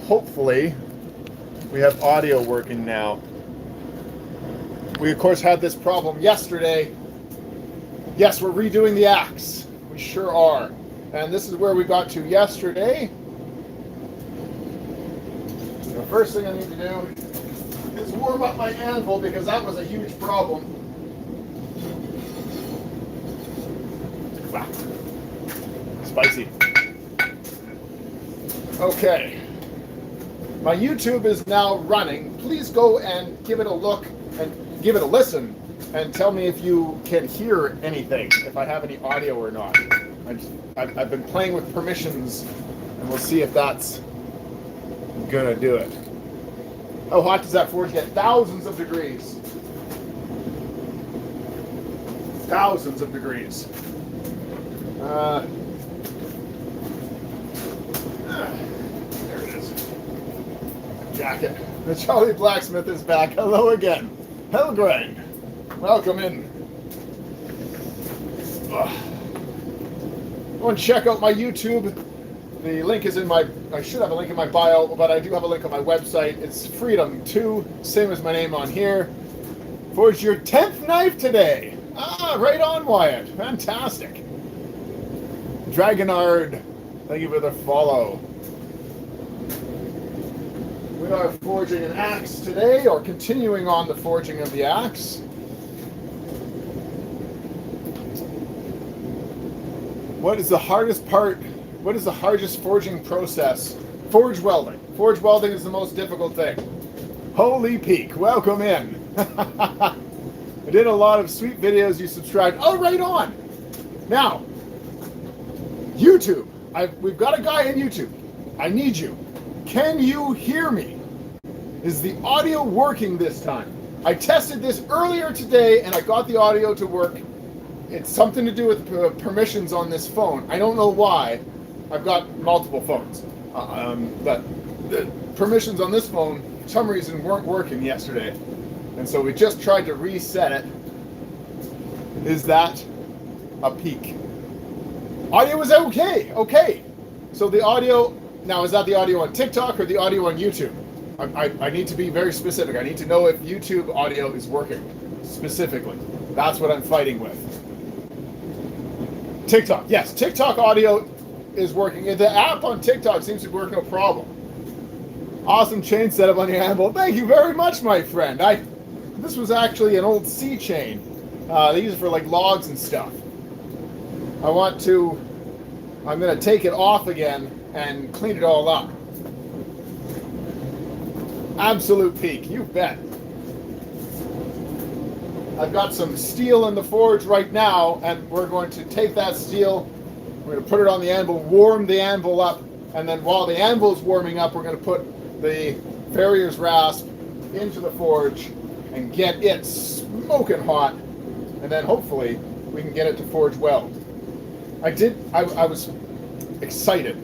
hopefully we have audio working now. We, of course, had this problem yesterday. Yes, we're redoing the axe. We sure are. And this is where we got to yesterday. The first thing I need to do is warm up my anvil because that was a huge problem. Wow. Spicy. Okay. My YouTube is now running. Please go and give it a look and give it a listen and tell me if you can hear anything, if I have any audio or not. I've been playing with permissions and we'll see if that's gonna do it. How hot does that forge get? Thousands of degrees. Thousands of degrees. There it is. Jacket. The Charlie Blacksmith is back. Hello again. Helgrind. Welcome in. Go and check out my YouTube. The link is in my, I should have a link in my bio, but I do have a link on my website. It's Friidom.ca, same as my name on here. Forged your 10th knife today. Ah, right on, Wyatt. Fantastic. Dragonard, thank you for the follow. We are forging an axe today, or continuing on the forging of the axe. What is the hardest part? What is the hardest forging process? Forge welding. Forge welding is the most difficult thing. Holy Peak, welcome in. I did a lot of sweet videos. You subscribed. Oh, right on. Now, YouTube. We've got a guy in YouTube. I need you. Can you hear me? Is the audio working this time? I tested this earlier today and I got the audio to work. It's something to do with permissions on this phone. I don't know why. I've got multiple phones. But the permissions on this phone, for some reason, weren't working yesterday. And so we just tried to reset it. Is that a peak? Audio is okay. Okay. So the audio, now is that the audio on TikTok or the audio on YouTube? I need to be very specific. I need to know if YouTube audio is working specifically. That's what I'm fighting with. TikTok. Yes, TikTok audio is working. The app on TikTok seems to work no problem. Awesome chain setup on your anvil. Thank you very much, my friend. This was actually an old C chain. They use it for like logs and stuff. I'm going to take it off again and clean it all up. Absolute peak, you bet. I've got some steel in the forge right now, and we're going to take that steel, we're going to put it on the anvil, warm the anvil up, and then while the anvil's warming up, we're going to put the farrier's rasp into the forge and get it smoking hot, and then hopefully we can get it to forge weld. I was excited,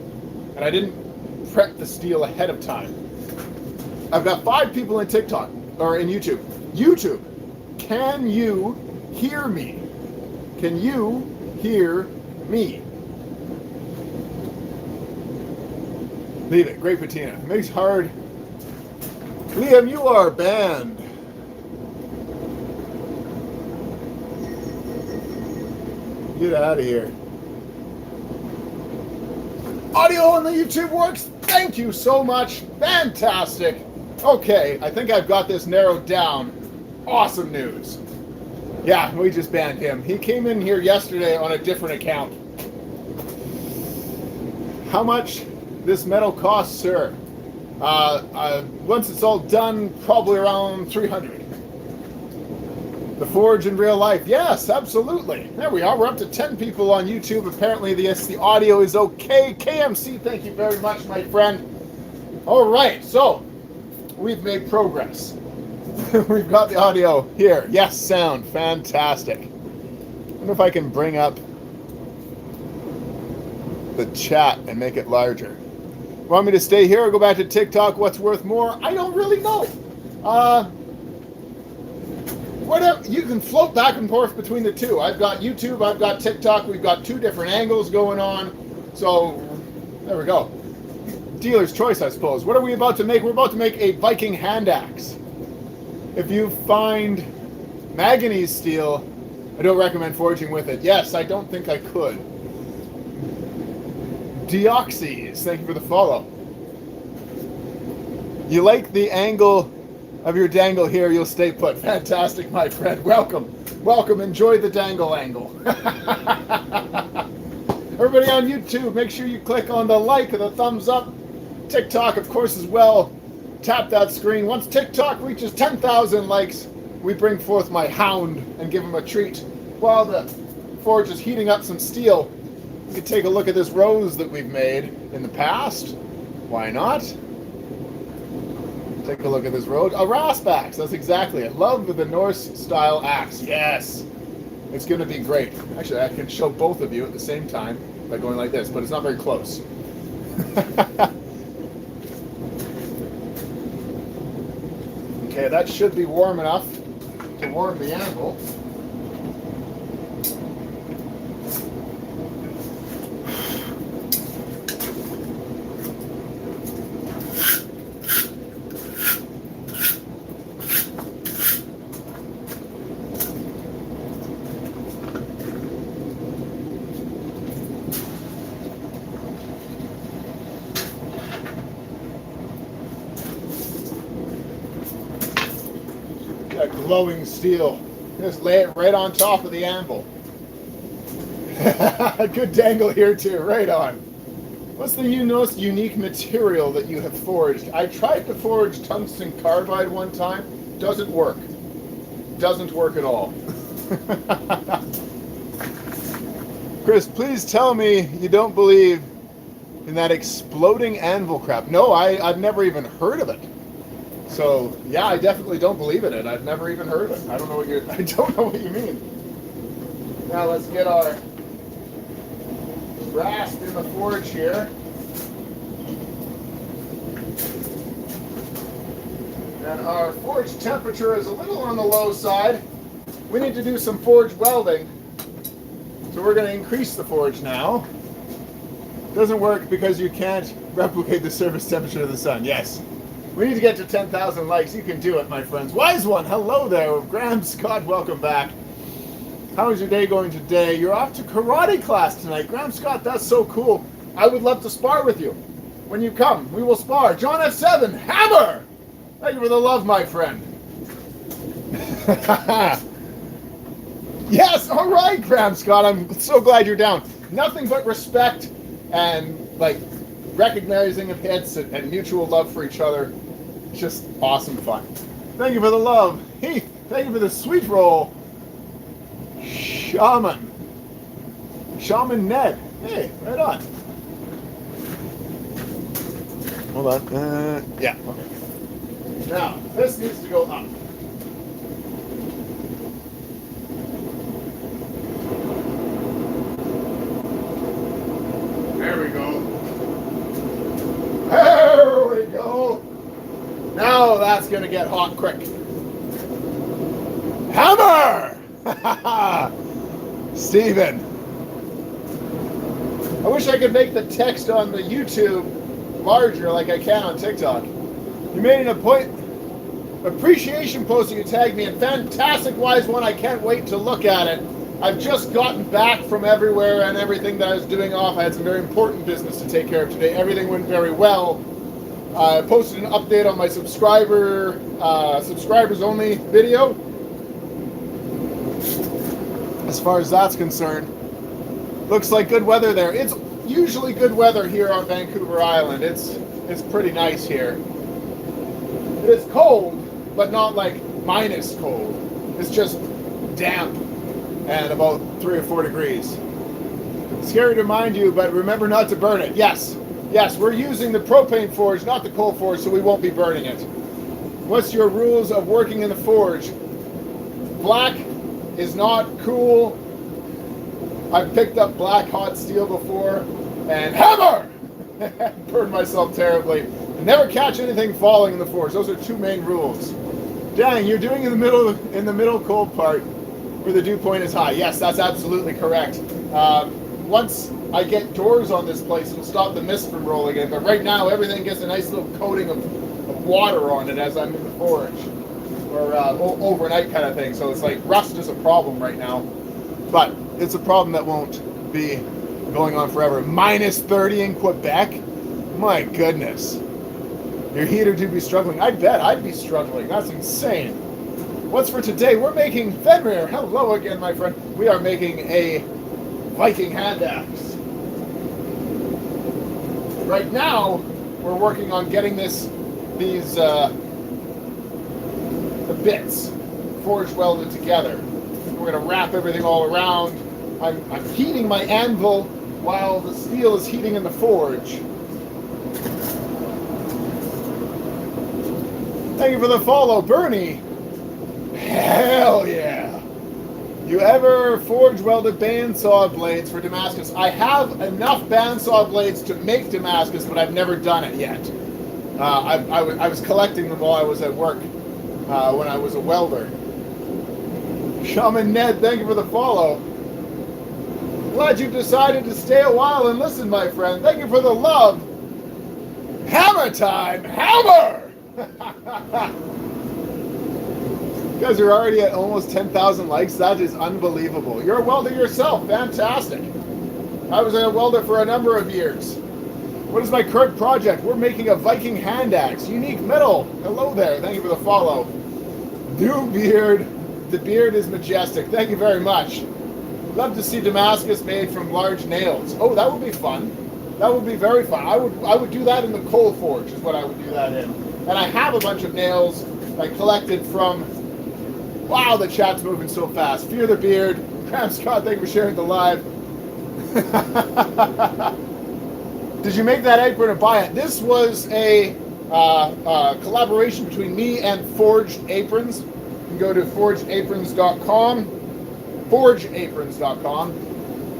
and I didn't prep the steel ahead of time. I've got 5 people in TikTok, or in YouTube. YouTube, can you hear me? Can you hear me? Leave it. Great patina. Makes hard. Liam, you are banned. Get out of here. Audio on the YouTube works. Thank you so much. Fantastic. Okay, I think I've got this narrowed down. Awesome news. Yeah, we just banned him. He came in here yesterday on a different account. How much this metal costs, sir? Once it's all done, probably around 300. The forge in real life. Yes, absolutely. There we are. We're up to 10 people on YouTube. Apparently the audio is okay. KMC, thank you very much, my friend. All right, so we've made progress. We've got the audio here. Yes, sound. Fantastic. I wonder if I can bring up the chat and make it larger. Want me to stay here or go back to TikTok? What's worth more? I don't really know. Whatever. You can float back and forth between the two. I've got YouTube, I've got TikTok. We've got 2 different angles going on. So there we go. Dealer's choice, I suppose. What are we about to make? We're about to make a Viking hand axe. If you find manganese steel, I don't recommend forging with it. Yes, I don't think I could. Deoxys, thank you for the follow. You like the angle of your dangle here, you'll stay put. Fantastic, my friend. Welcome. Welcome. Enjoy the dangle angle. Everybody on YouTube, make sure you click on the like and the thumbs up. TikTok, of course, as well. Tap that screen. Once TikTok reaches 10,000 likes, we bring forth my hound and give him a treat. While the forge is heating up some steel, you can take a look at this rose that we've made in the past. Why not? Take a look at this rose. A rasp axe, that's exactly it. Love the Norse style axe. Yes. It's going to be great. Actually, I can show both of you at the same time by going like this, but it's not very close. Okay, that should be warm enough to warm the anvil. That glowing steel. Just lay it right on top of the anvil. Good dangle here too, right on. What's the most unique material that you have forged? I tried to forge tungsten carbide one time. Doesn't work. Doesn't work at all. Chris, please tell me you don't believe in that exploding anvil crap. No, I've never even heard of it. So yeah, I definitely don't believe in it. I've never even heard of it. I don't know what you mean. Now let's get our rasp in the forge here. And our forge temperature is a little on the low side. We need to do some forge welding. So we're going to increase the forge now. Doesn't work because you can't replicate the surface temperature of the sun. Yes. We need to get to 10,000 likes. You can do it, my friends. Wise one, hello there. Graham Scott, welcome back. How is your day going today? You're off to karate class tonight. Graham Scott, that's so cool. I would love to spar with you. When you come, we will spar. John F7, hammer! Thank you for the love, my friend. Yes, all right, Graham Scott. I'm so glad you're down. Nothing but respect and, recognizing of hits and mutual love for each other. It's just awesome fun. Thank you for the love. Heath, thank you for the sweet roll. Shaman Ned. Hey, right on. Hold on. Yeah, okay. Now, this needs to go up. There we go. There we go. Now that's going to get hot quick. Hammer! Steven. I wish I could make the text on the YouTube larger like I can on TikTok. You made an appreciation post and you tagged me in. Fantastic, wise one. I can't wait to look at it. I've just gotten back from everywhere and everything that I was doing off. I had some very important business to take care of today. Everything went very well. I posted an update on my subscribers only video. As far as that's concerned, looks like good weather there. It's usually good weather here on Vancouver Island. It's pretty nice here. It is cold, but not like minus cold. It's just damp and about 3 or 4 degrees. Scary to remind you, but remember not to burn it. Yes, we're using the propane forge, not the coal forge, so we won't be burning it. What's your rules of working in the forge? Black is not cool. I've picked up black hot steel before, and hammer! Burned myself terribly. And never catch anything falling in the forge. Those are 2 main rules. Dang, you're doing in the middle cold part where the dew point is high. Yes, that's absolutely correct. Once I get doors on this place, it'll stop the mist from rolling in. But right now, everything gets a nice little coating of water on it as I'm in the forge, or overnight kind of thing. So it's like rust is a problem right now, but it's a problem that won't be going on forever. Minus 30 in Quebec? My goodness. Your heater do be struggling. I bet I'd be struggling. That's insane. What's for today? We're making Fenrir. Hello again, my friend. We are making a Viking hand axe. Right now, we're working on getting the bits forge welded together. We're going to wrap everything all around. I'm heating my anvil while the steel is heating in the forge. Thank you for the follow, Bernie. Hell yeah. You ever forge welded bandsaw blades for Damascus? I have enough bandsaw blades to make Damascus, but I've never done it yet. I was collecting them while I was at work when I was a welder. Shaman Ned, thank you for the follow. Glad you decided to stay a while and listen, my friend. Thank you for the love. Hammer time! Hammer! You guys are already at almost 10,000 likes. That is unbelievable. You're a welder yourself. Fantastic. I was a welder for a number of years. What is my current project? We're making a Viking hand axe. Unique metal. Hello there. Thank you for the follow. New beard. The beard is majestic. Thank you very much. Love to see Damascus made from large nails. Oh, that would be fun. That would be very fun. I would do that in the coal forge is what I would do that in. And I have a bunch of nails I collected from... Wow, the chat's moving so fast. Fear the beard. Cram Scott, thank you for sharing the live. Did you make that apron or buy it? This was a collaboration between me and Forged Aprons. You can go to forgedaprons.com, forgeaprons.com,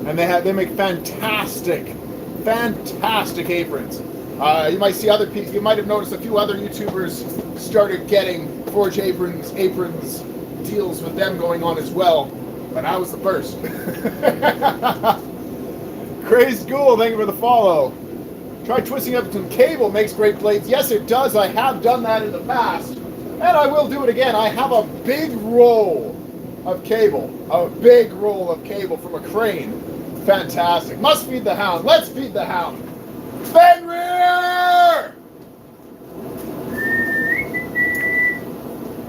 and they make fantastic aprons. You might see other people. You might have noticed a few other YouTubers started getting Forge Aprons deals with them going on as well, but I was the first. Crazed Ghoul, thank you for the follow. Try twisting up some cable, makes great blades. Yes, it does. I have done that in the past, and I will do it again. I have a big roll of cable from a crane. Fantastic. Must feed the hound. Let's feed the hound. Fenrir!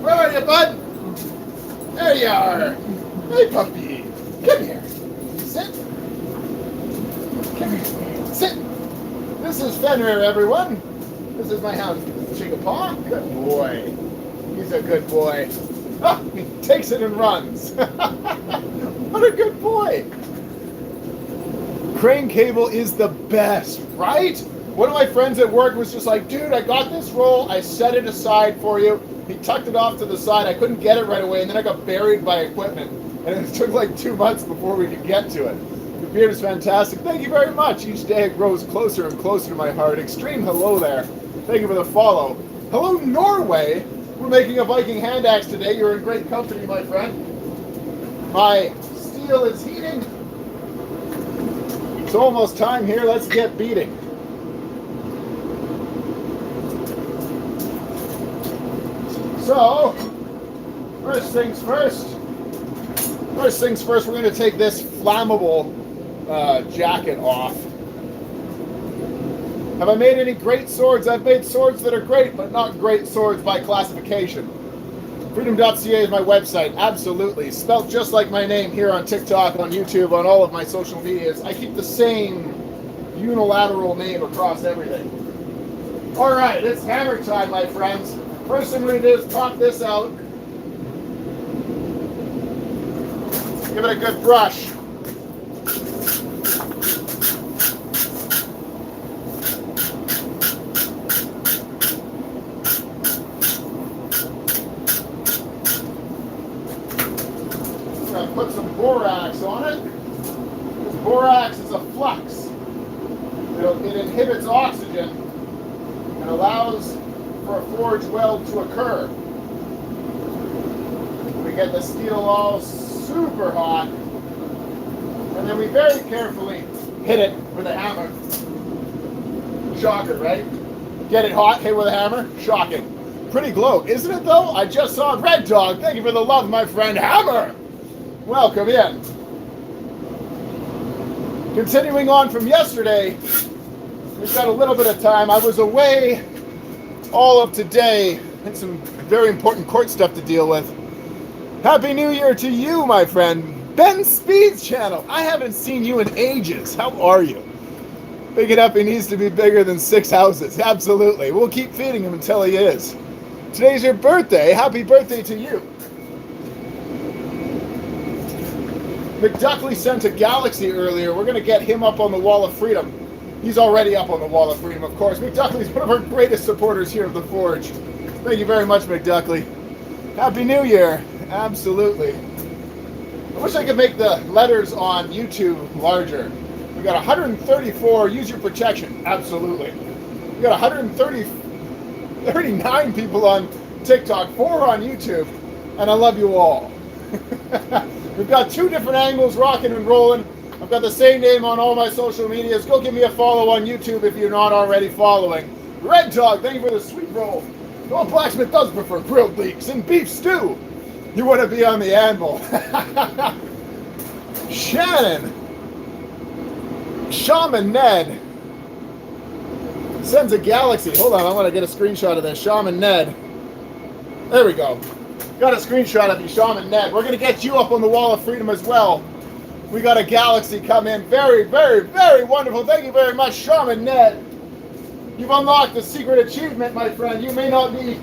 Where are you, bud? There you are. Hey, puppy. Come here. Sit. Come here. Sit. This is Fenrir, everyone. This is my hound. Shake a paw. Good boy. He's a good boy. Oh, he takes it and runs. What a good boy. Crane cable is the best, right? One of my friends at work was just like, dude, I got this roll. I set it aside for you. He tucked it off to the side. I couldn't get it right away, and then I got buried by equipment. And it took like 2 months before we could get to it. The beard is fantastic. Thank you very much. Each day it grows closer and closer to my heart. Extreme hello there. Thank you for the follow. Hello, Norway. We're making a Viking hand axe today. You're in great company, my friend. My steel is heating. It's almost time here. Let's get beating. So, first things first, we're going to take this flammable jacket off. Have I made any great swords? I've made swords that are great, but not great swords by classification. Friidom.ca is my website, absolutely. Spelled just like my name here on TikTok, on YouTube, on all of my social medias. I keep the same unilateral name across everything. All right, it's hammer time, my friends. First thing we're going to do is pop this out. Give it a good brush. We're going to put some borax on it. This borax is a flux. It inhibits oxygen and allows for a forge weld to occur. We get the steel all super hot, and then we very carefully hit it with a hammer. Shocker, right? Get it hot, hit with a hammer. Shocking. Pretty glow, isn't it though? I just saw Red Dog. Thank you for the love, my friend. Hammer! Welcome in. Continuing on from yesterday, we've got a little bit of time. I was away all of today. Had some very important court stuff to deal with. Happy New Year to you, my friend. Ben Speed's channel. I haven't seen you in ages. How are you? Big it up, he needs to be bigger than 6 houses. Absolutely. We'll keep feeding him until he is. Today's your birthday. Happy birthday to you. McDuckley sent a Galaxy earlier. We're going to get him up on the Wall of Freedom. He's already up on the Wall of Freedom, of course. McDuckley's one of our greatest supporters here at the Forge. Thank you very much, McDuckley. Happy New Year. Absolutely. I wish I could make the letters on YouTube larger. We got 134. Use your protection. Absolutely. We got 139 people on TikTok, 4 on YouTube, and I love you all. We've got 2 different angles rocking and rolling. I've got the same name on all my social medias. Go give me a follow on YouTube if you're not already following. Red Dog, thank you for the sweet roll. Well, Blacksmith does prefer grilled leeks and beef stew. You want to be on the anvil. Shannon. Shaman Ned sends a Galaxy. Hold on, I want to get a screenshot of this. Shaman Ned. There we go. Got a screenshot of you, Shaman Ned. We're going to get you up on the Wall of Freedom as well. We got a Galaxy come in. Very, very, very wonderful. Thank you very much, Shaman Ned. You've unlocked the secret achievement, my friend. You may not be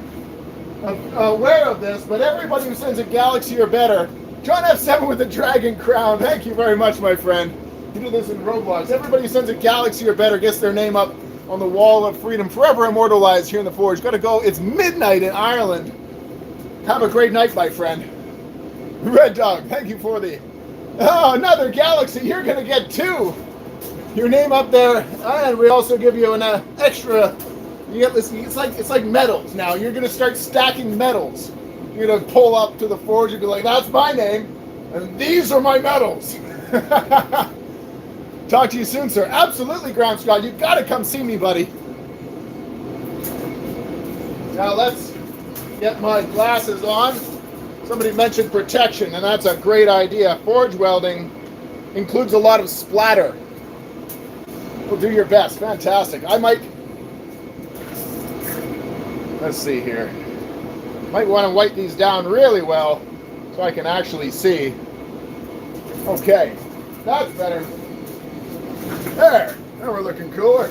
aware of this, but everybody who sends a Galaxy or better, John F7 with the Dragon Crown. Thank you very much, my friend. You do this in Roblox. Everybody who sends a Galaxy or better gets their name up on the Wall of Freedom, forever immortalized here in the Forge. Got to go. It's midnight in Ireland. Have a great night, my friend. Red Dog, thank you for the... Oh, another Galaxy. You're going to get 2. Your name up there, and we also give you an extra... You get this. It's like medals now. You're going to start stacking medals. You're going to pull up to the Forge and be like, that's my name, and these are my medals. Talk to you soon, sir. Absolutely, Graham Scott. You've got to come see me, buddy. Now let's get my glasses on. Somebody mentioned protection, and that's a great idea. Forge welding includes a lot of splatter. We'll do your best. Fantastic. I might... Let's see here. Might want to wipe these down really well so I can actually see. Okay. That's better. There. Now we're looking cooler.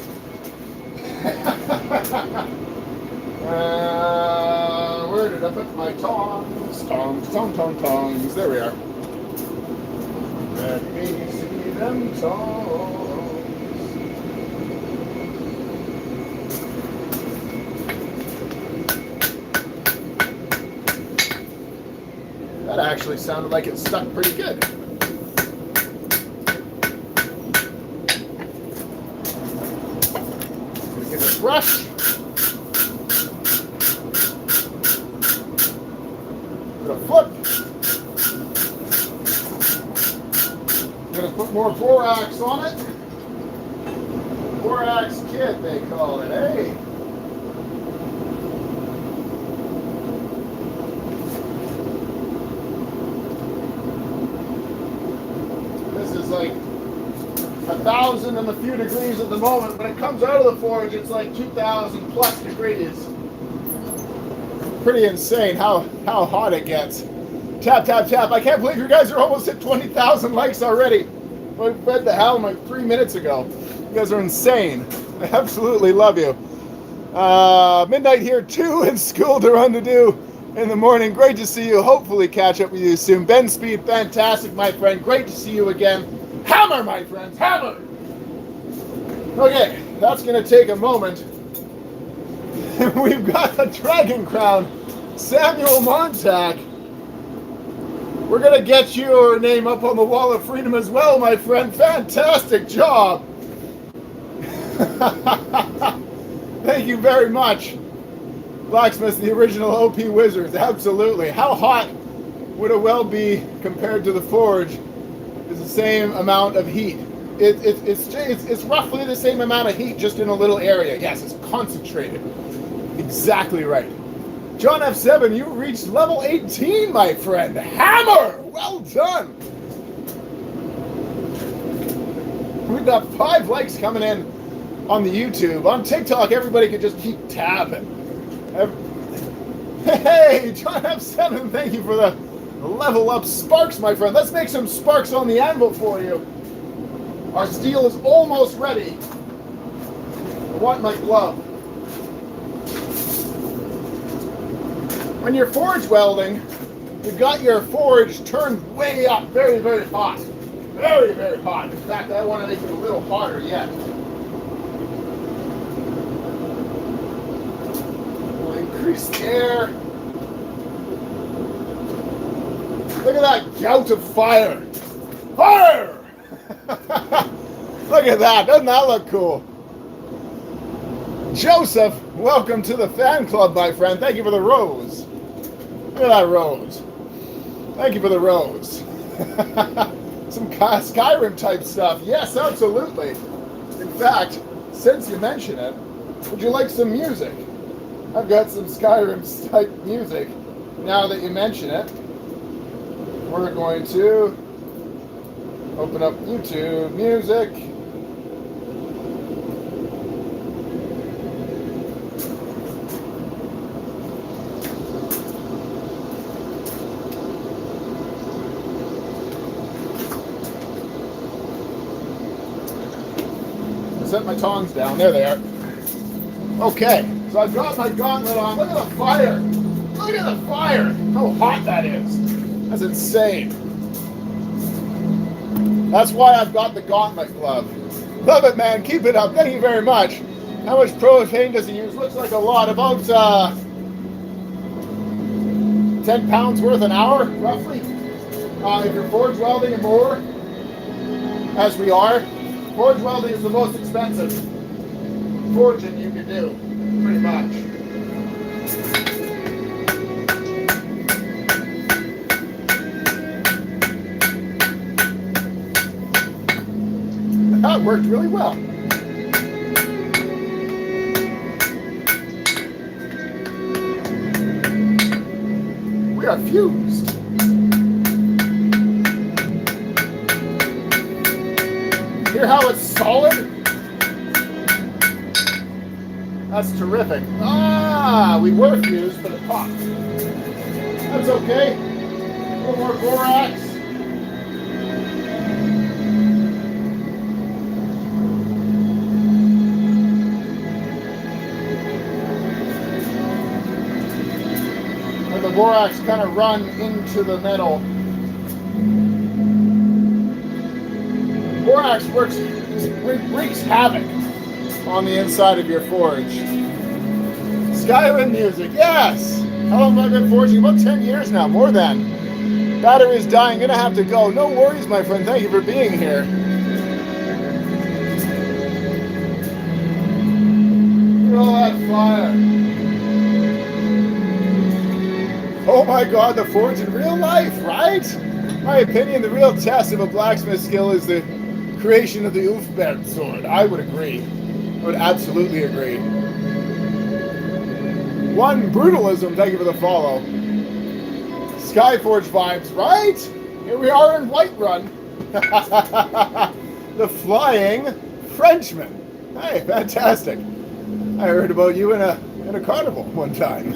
Where did I put my tongs? Tongs. There we are. Let me see them tongs. That actually sounded like it stuck pretty good. Gonna get a brush. Gonna flip. Gonna put more borax on it. Borax kit, they call it, eh? This is like 1,000 and a few degrees at the moment. When it comes out of the forge, it's like 2,000 plus degrees. Pretty insane how hot it gets. Tap, tap, tap. I can't believe you guys are almost at 20,000 likes already. I read the hell like 3 minutes ago. You guys are insane. I absolutely love you. Midnight here too, and school to run to do in the morning. Great to see you. Hopefully catch up with you soon. Ben Speed, fantastic, my friend. Great to see you again. Hammer, my friends, hammer! Okay, that's going to take a moment. We've got a Dragon Crown. Samuel Montauk. We're going to get your name up on the Wall of Freedom as well, my friend. Fantastic job. Thank you very much. Blacksmith, the original OP Wizards. Absolutely. How hot would a weld be compared to the forge? Is the same amount of heat. It's roughly the same amount of heat, just in a little area. Yes, it's concentrated. Exactly right. John F7, you reached level 18, my friend. Hammer! Well done. We've got 5 likes coming in on the YouTube. On TikTok, everybody can just keep tabbing. Hey, John F7, thank you for the level up sparks, my friend. Let's make some sparks on the anvil for you. Our steel is almost ready. I want my glove. When you're forge welding, you've got your forge turned way up, very, very hot. Very, very hot. In fact, I want to make it a little hotter yet. We'll increase the air. Look at that gout of fire. Fire! Look at that. Doesn't that look cool? Joseph, welcome to the fan club, my friend. Thank you for the rose. Look at that rose. Thank you for the rose. Some Skyrim type stuff. Yes, absolutely. In fact, since you mention it, would you like some music? I've got some Skyrim type music. Now that you mention it, we're going to open up YouTube Music. Set my tongs down. There they are. Okay, so I've got my gauntlet on. Look at the fire. Look at the fire. How hot that is. That's insane. That's why I've got the gauntlet glove. Love it, man. Keep it up. Thank you very much. How much propane does he use? Looks like a lot. About 10 pounds worth an hour, roughly. If you're forge welding and more, as we are, forge welding is the most expensive forging you can do, pretty much. That worked really well. We are fused. Hear how it's solid? That's terrific. Ah, we were fused, but it popped. That's okay. A little more borax. Let the borax kind of run into the metal. Borax wreaks havoc on the inside of your forge. Skyrim music, yes! How long have I been forging? About 10 years now, more than. Battery's dying, gonna have to go. No worries, my friend, thank you for being here. Look at all that fire. Oh my God, the forge in real life, right? In my opinion, the real test of a blacksmith skill is the creation of the Ulfberg sword. I would agree. I would absolutely agree. One brutalism, thank you for the follow. Skyforge vibes, right? Here we are in Whiterun. The Flying Frenchman. Hey, fantastic. I heard about you in a carnival one time.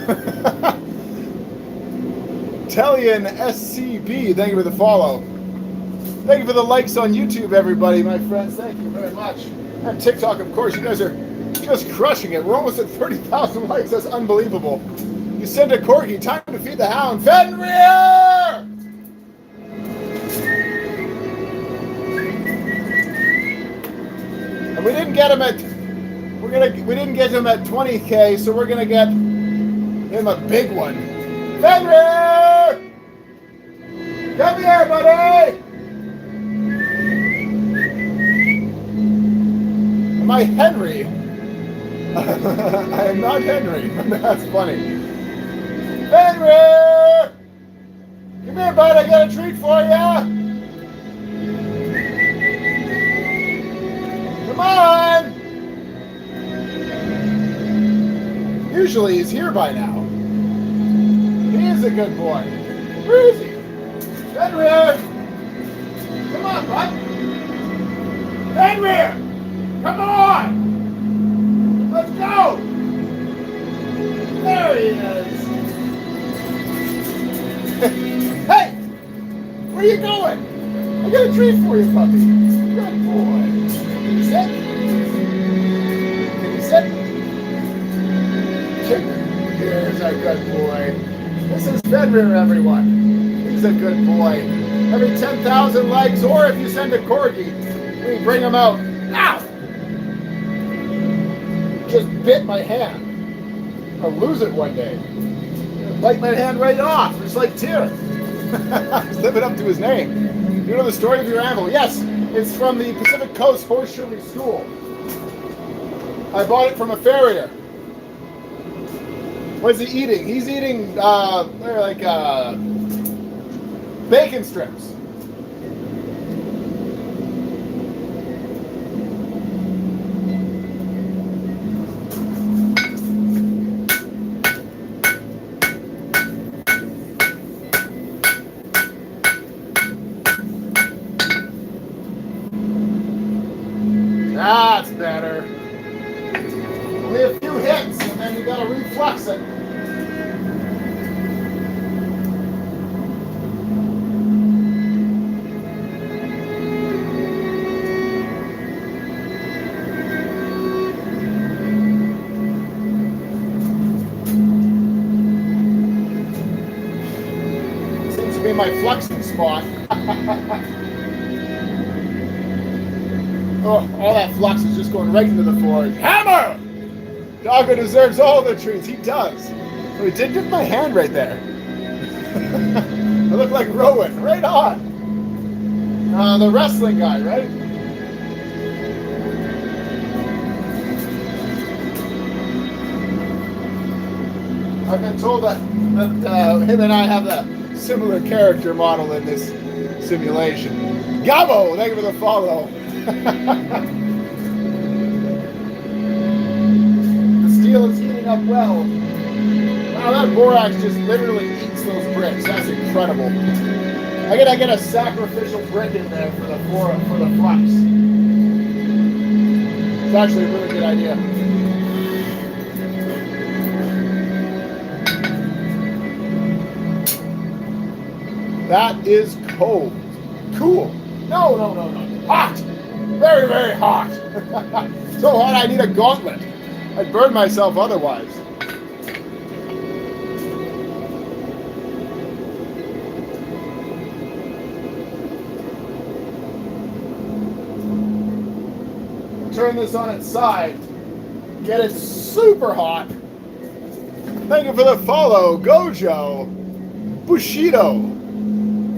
Italian SCB, thank you for the follow. Thank you for the likes on YouTube, everybody, my friends. Thank you very much. And TikTok, of course, you guys are just crushing it. We're almost at 30,000 likes. That's unbelievable. You sent a corgi. Time to feed the hound. Fenrir! And we didn't get him at. We didn't get him at 20K, so we're gonna get him a big one. Fenrir! Come here, buddy! Am I Henry? I am not Henry. That's funny. Henry! Come here, bud. I got a treat for you. Come on! Usually he's here by now. He is a good boy. Where is he? Fenrir! Come on, bud! Fenrir! Come on! Let's go! There he is! Hey! Where are you going? I got a treat for you, puppy. Good boy. Can you sit? Can you sit? Here's a good boy. This is Fenrir, everyone. He's a good boy. Every 10,000 likes, or if you send a corgi, we bring him out. Ow! Just bit my hand. I'll lose it one day. Bite my hand right off, just like Tyr. Living up to his name. You know the story of your animal? Yes, it's from the Pacific Coast Horseshoe School. I bought it from a farrier. What's he eating? He's eating bacon strips. That's better. Only a few hits, and then you gotta reflux it. Seems to be my fluxing spot. Oh, all that flux is just going right into the forge. Hammer! Doggo deserves all the treats. He does. So he did get my hand right there. I look like Rowan. Right on. The wrestling guy, right? I've been told that him and I have a similar character model in this simulation. Gabo, thank you for the follow. The steel is heating up well. Wow, that borax just literally eats those bricks. That's incredible. I gotta get a sacrificial brick in there for the flux. It's actually a really good idea. That is cold. Cool. No. Hot. Very, very hot. So hot I need a gauntlet. I'd burn myself otherwise. Turn this on its side. Get it super hot. Thank you for the follow, Gojo, Bushido,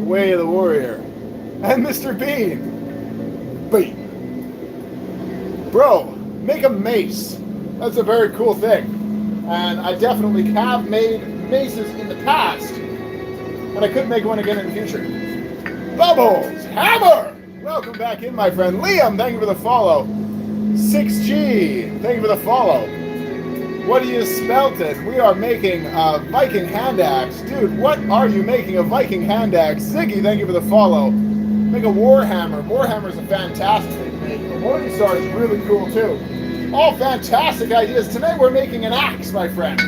Way of the Warrior, and Mr. Bean. Bean. Bro, make a mace. That's a very cool thing. And I definitely have made maces in the past, but I couldn't make one again in the future. Bubbles, Hammer! Welcome back in, my friend. Liam, thank you for the follow. 6G, thank you for the follow. What do you spelt it? We are making a Viking hand axe. Dude, what are you making? A Viking hand axe? Ziggy, thank you for the follow. Make a Warhammer. Warhammer is a fantastic thing to make. The Morning Star is really cool too. All fantastic ideas. Tonight we're making an axe, my friend.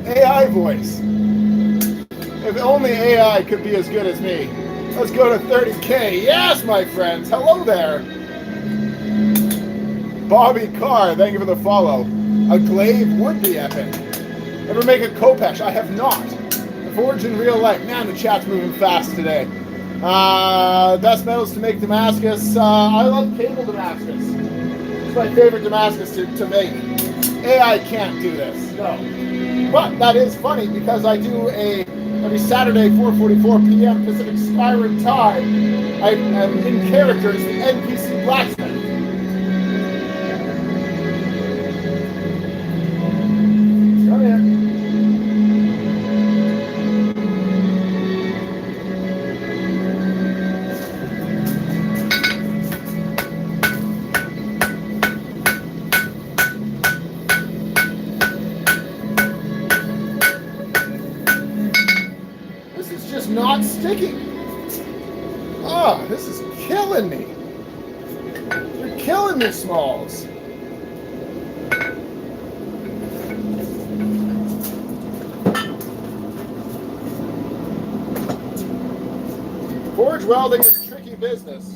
AI voice. If only AI could be as good as me. Let's go to 30K. Yes, my friends. Hello there. Bobby Carr, thank you for the follow. A glaive would be epic. Ever make a Kopesh? I have not. The Forge in real life. Man, the chat's moving fast today. Best metals to make Damascus. I love cable Damascus. It's my favorite Damascus to make. AI can't do this. No. But that is funny because I do every Saturday, 4:44 p.m. Pacific Skyrim time. I am in character as the NPC blacksmith. Come here. just not sticking. Oh, this is killing me. You're killing me, Smalls. Forge welding is tricky business.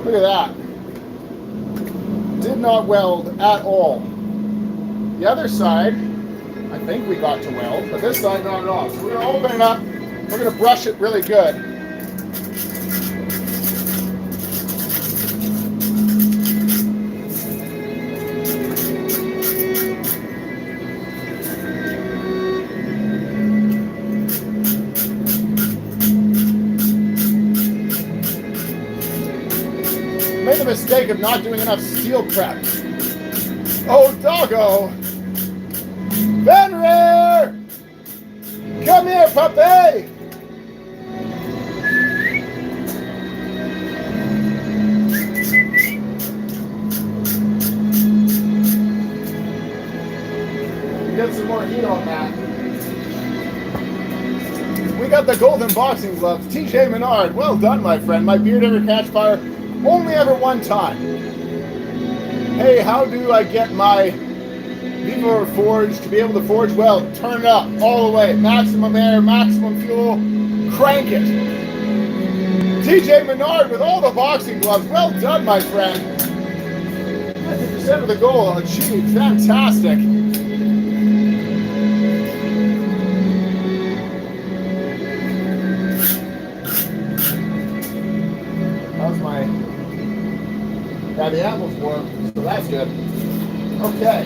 Look at that. Did not weld at all. The other side, I think we got to weld, but this side not at all. So we're going to open it up. We're going to brush it really good. Made the mistake of not doing enough steel prep. Oh, doggo! Fenrir! Come here, puppy! Get some more heat on that. We got the golden boxing gloves. TJ Menard, well done, my friend. My beard ever catch fire? Only ever one time. Hey, how do I get my Viva Forge to be able to forge weld? Turn it up all the way. Maximum air, maximum fuel. Crank it. TJ Menard with all the boxing gloves. Well done, my friend. 50% of the goal achieved. Fantastic. How's my... Yeah, the apple's warm, so that's good. Okay.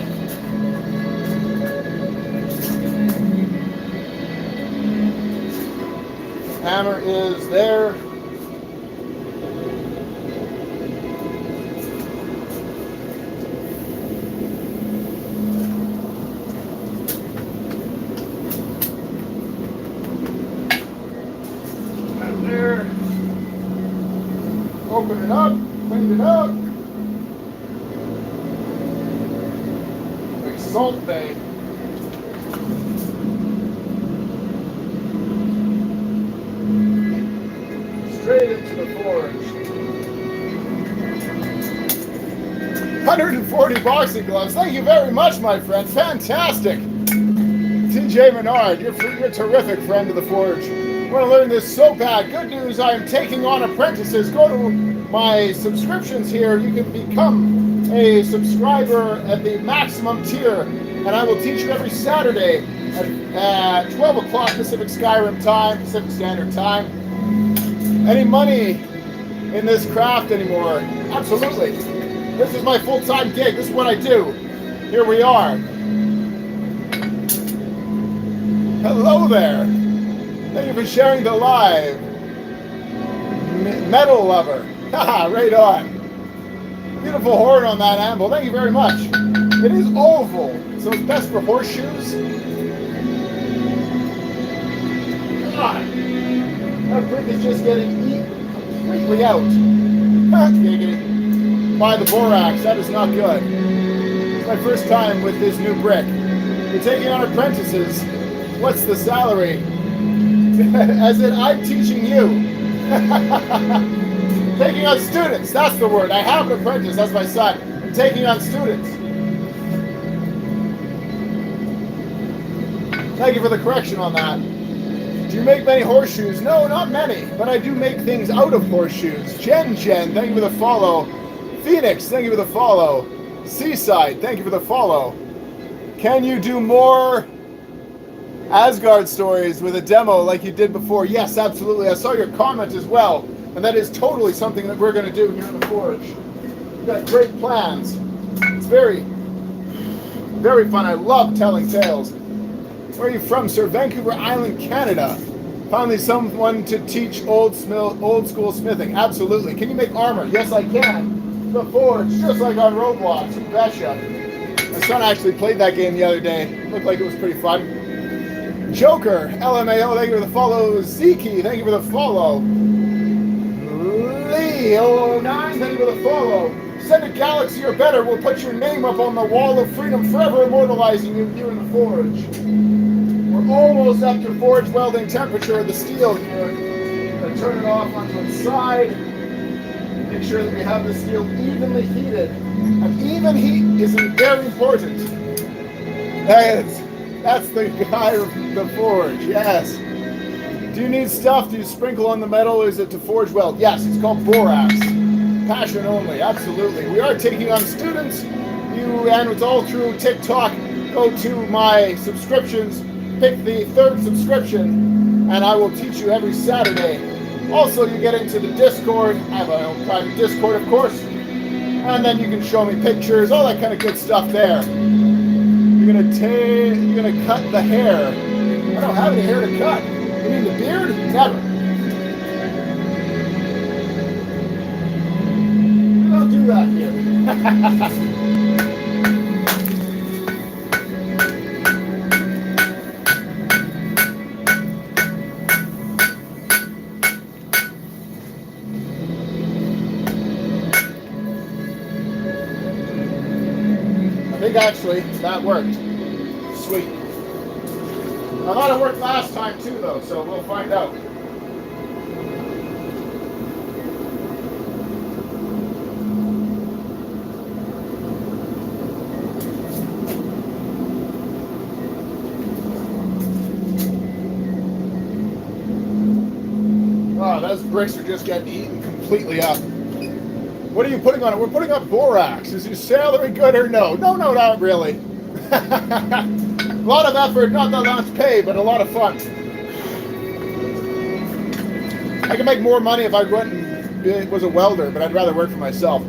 Hammer is there. Right there. Open it up, clean it up. Big salt bay. Straight into the forge. 140 boxing gloves. Thank you very much, my friend. Fantastic. TJ Menard, you're terrific, friend of the forge. I want to learn this so bad. Good news, I am taking on apprentices. Go to my subscriptions here. You can become a subscriber at the maximum tier, and I will teach you every Saturday at 12 o'clock Pacific Standard Time. Any money in this craft anymore? Absolutely. This is my full-time gig. This is what I do. Here we are. Hello there. Thank you for sharing the live. Metal lover. Haha, right on. Beautiful horn on that anvil. Thank you very much. It is oval, so it's best for horseshoes. God, that brick is just getting eaten completely out. By the borax. That is not good. It's my first time with this new brick. You're taking on apprentices. What's the salary? As in, I'm teaching you. Taking on students, that's the word. I have an apprentice, that's my son. I'm taking on students. Thank you for the correction on that. Do you make many horseshoes? No, not many, but I do make things out of horseshoes. Jen, thank you for the follow. Phoenix, thank you for the follow. Seaside, thank you for the follow. Can you do more Asgard stories with a demo like you did before? Yes, absolutely. I saw your comment as well, and that is totally something that we're going to do here in the Forge. We've got great plans. It's very, very fun. I love telling tales. Where are you from, sir? Vancouver Island, Canada. Finally, someone to teach old school smithing. Absolutely. Can you make armor? Yes, I can. The Forge, just like on Roblox. You betcha. My son actually played that game the other day. Looked like it was pretty fun. Joker, LMAO, thank you for the follow. Zeke, thank you for the follow. Lee, 009, thank you for the follow. Send a galaxy or better, we'll put your name up on the wall of freedom, forever immortalizing you here in the forge. We're almost up to forge welding temperature of the steel here. I'm going to turn it off onto its side. Make sure that we have the steel evenly heated. And even heat is very important. That's the guy of the forge, yes. Do you need stuff? Do you sprinkle on the metal? Or is it to forge weld? Yes, it's called borax. Passion only, absolutely. We are taking on students. And it's all through TikTok. Go to my subscriptions, pick the 3rd subscription, and I will teach you every Saturday. Also, you get into the Discord. I have my own private Discord, of course. And then you can show me pictures, all that kind of good stuff there. You're gonna cut the hair. I don't have any hair to cut. You mean the beard? Never. We don't do that here. I think actually that worked. Sweet. I thought it worked last time too though, so we'll find out. Oh, those bricks are just getting eaten completely up. What are you putting on it? We're putting up borax. Is your salary good or no? No, not really. A lot of effort, not that much pay, but a lot of fun. I could make more money if I was a welder, but I'd rather work for myself.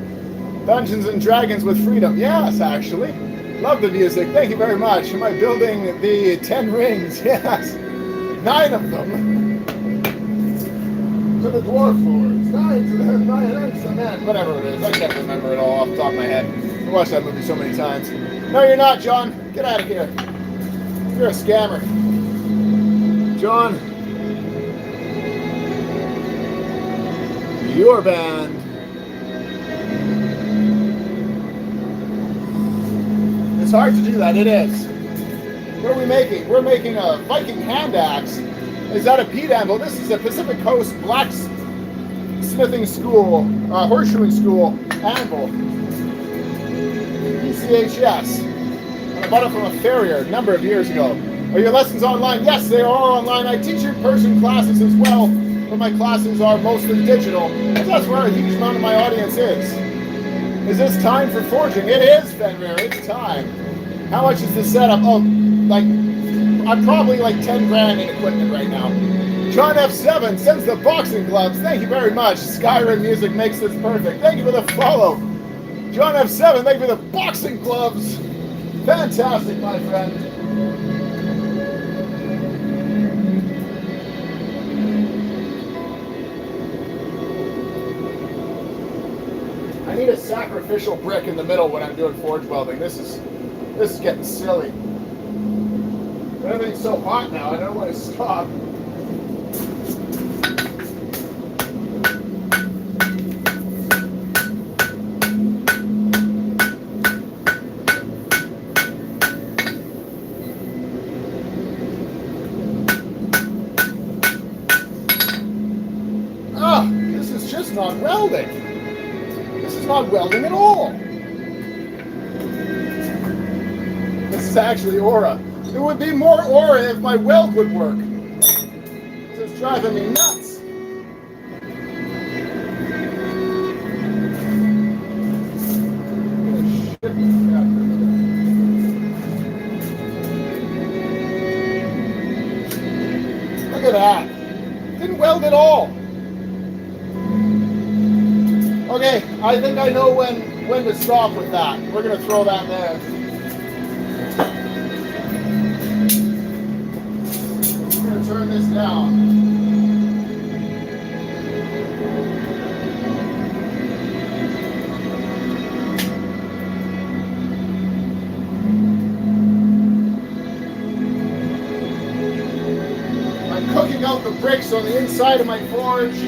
Dungeons and Dragons with Freedom. Yes, actually. Love the music. Thank you very much. Am I building the 10 rings? Yes. 9 of them. To the dwarf lords. 9 to the 9 to the men. Whatever it is. I can't remember it all off the top of my head. I watched that movie so many times. No, you're not, John. Get out of here. You're a scammer. John. Your band. It's hard to do that. It is. What are we making? We're making a Viking hand axe. Is that a peat anvil? This is a Pacific Coast blacksmithing school, horseshoeing school anvil. PCHS. And I bought it from a farrier a number of years ago. Are your lessons online? Yes, they are online. I teach in-person classes as well, but my classes are mostly digital. That's where a huge amount of my audience is. Is this time for forging? It is, Fenrir. It's time. How much is the setup? Oh, I'm probably like 10 grand in equipment right now. John F7 sends the boxing gloves. Thank you very much. Skyrim music makes this perfect. Thank you for the follow. John F7, thank you for the boxing gloves. Fantastic, my friend. I need a sacrificial brick in the middle when I'm doing forge welding. This is getting silly. Everything's so hot now, I don't want to stop. This is just not welding. This is not welding at all. This is actually aura. It would be more aura if my weld would work. This is driving me nuts. Look at that. Didn't weld at all. Okay, I think I know when to stop with that. We're going to throw that there. We're going to turn this down. I'm cooking out the bricks on the inside of my forge.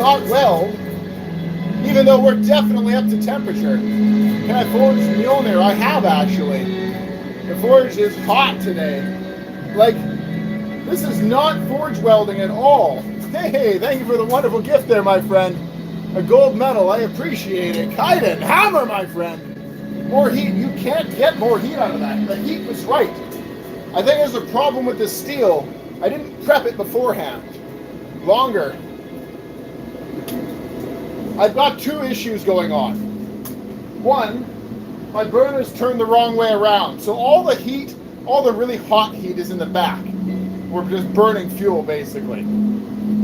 cannot weld, even though we're definitely up to temperature. Can I forge Mjolnir? I have actually. The forge is hot today. Like, this is not forge welding at all. Hey, thank you for the wonderful gift there, my friend. A gold medal, I appreciate it. Kaiden, hammer, my friend. More heat, you can't get more heat out of that. The heat was right. I think there's a problem with this steel. I didn't prep it beforehand. Longer. I've got two issues going on. One, my burner's turned the wrong way around. So all the heat, all the really hot heat is in the back. We're just burning fuel, basically.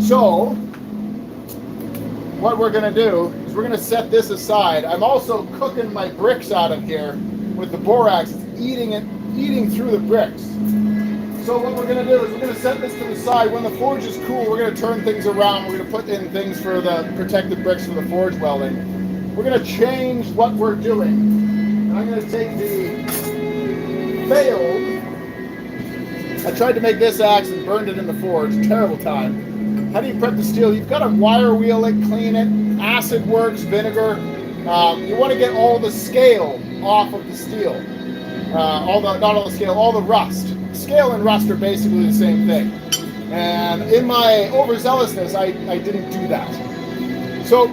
So, what we're going to do is we're going to set this aside. I'm also cooking my bricks out of here with the borax. It's eating through the bricks. So what we're going to do is we're going to set this to the side. When the forge is cool, we're going to turn things around. We're going to put in things for the protected bricks for the forge welding. We're going to change what we're doing. And I'm going to take the failed. I tried to make this axe and burned it in the forge. Terrible time. How do you prep the steel? You've got to wire wheel it, clean it. Acid works, vinegar. You want to get all the scale off of the steel. Not all the scale, all the rust. Scale and rust are basically the same thing. And in my overzealousness, I didn't do that. So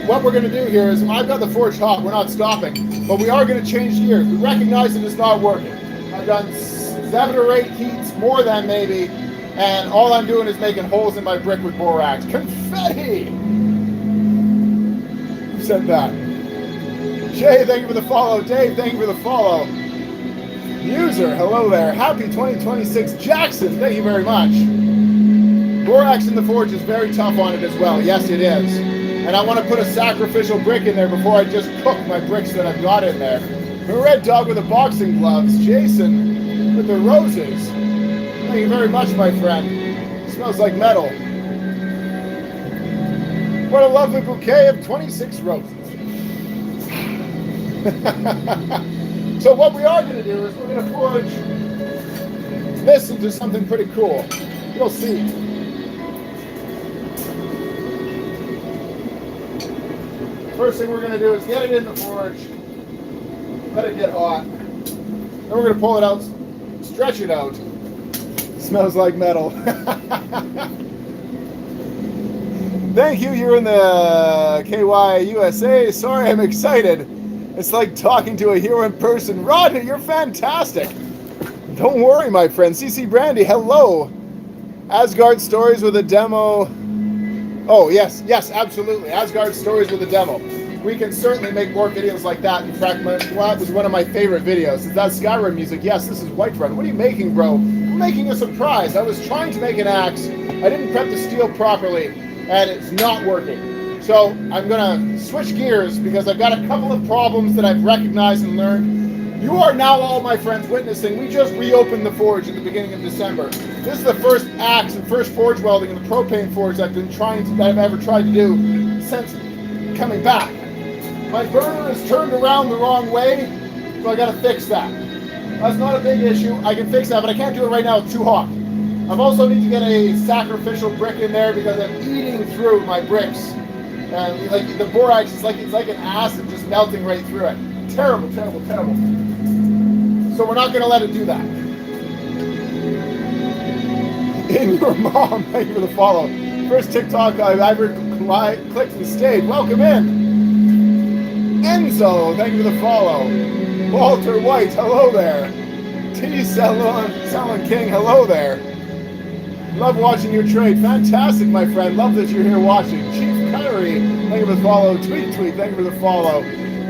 what we're going to do here is, I've got the forge hot, we're not stopping, but we are going to change gears. We recognize that it's not working. I've done 7 or 8 heats, more than maybe, and all I'm doing is making holes in my brick with borax. Confetti! Who said that? Jay, thank you for the follow. Dave, thank you for the follow. User, hello there. Happy 2026. Jackson, thank you very much. Borax in the forge is very tough on it as well. Yes, it is. And I want to put a sacrificial brick in there before I just cook my bricks that I've got in there. The red dog with the boxing gloves. Jason with the roses. Thank you very much, my friend. It smells like metal. What a lovely bouquet of 26 roses. So what we are going to do is we're going to forge this into something pretty cool. You'll see. First thing we're going to do is get it in the forge, let it get hot. Then we're going to pull it out, stretch it out. It smells like metal. Thank you, you're in the KY USA. Sorry, I'm excited. It's like talking to a hero in person. Rodney, you're fantastic. Don't worry, my friend. CC Brandy, hello. Asgard Stories with a demo. Oh, yes, absolutely. Asgard Stories with a demo. We can certainly make more videos like that. In fact, that was one of my favorite videos. Is that Skyrim music? Yes, this is Whiterun. What are you making, bro? I'm making a surprise. I was trying to make an axe. I didn't prep the steel properly, and it's not working. So I'm going to switch gears because I've got a couple of problems that I've recognized and learned. You are now all my friends witnessing. We just reopened the forge at the beginning of December. This is the first axe and first forge welding in the propane forge that I've ever tried to do since coming back. My burner is turned around the wrong way, so I got to fix that. That's not a big issue. I can fix that, but I can't do it right now. It's too hot. I've also need to get a sacrificial brick in there because I'm eating through my bricks. And like the borax is like, it's like an acid just melting right through it. Terrible, terrible, terrible. So we're not going to let it do that. In your mom, thank you for the follow. First TikTok I've ever clicked and stayed. Welcome in. Enzo, thank you for the follow. Walter White, hello there. T. Salon King, hello there. Love watching your trade. Fantastic, my friend. Love that you're here watching. Chief Kyrie, thank you for the follow. Tweet, thank you for the follow.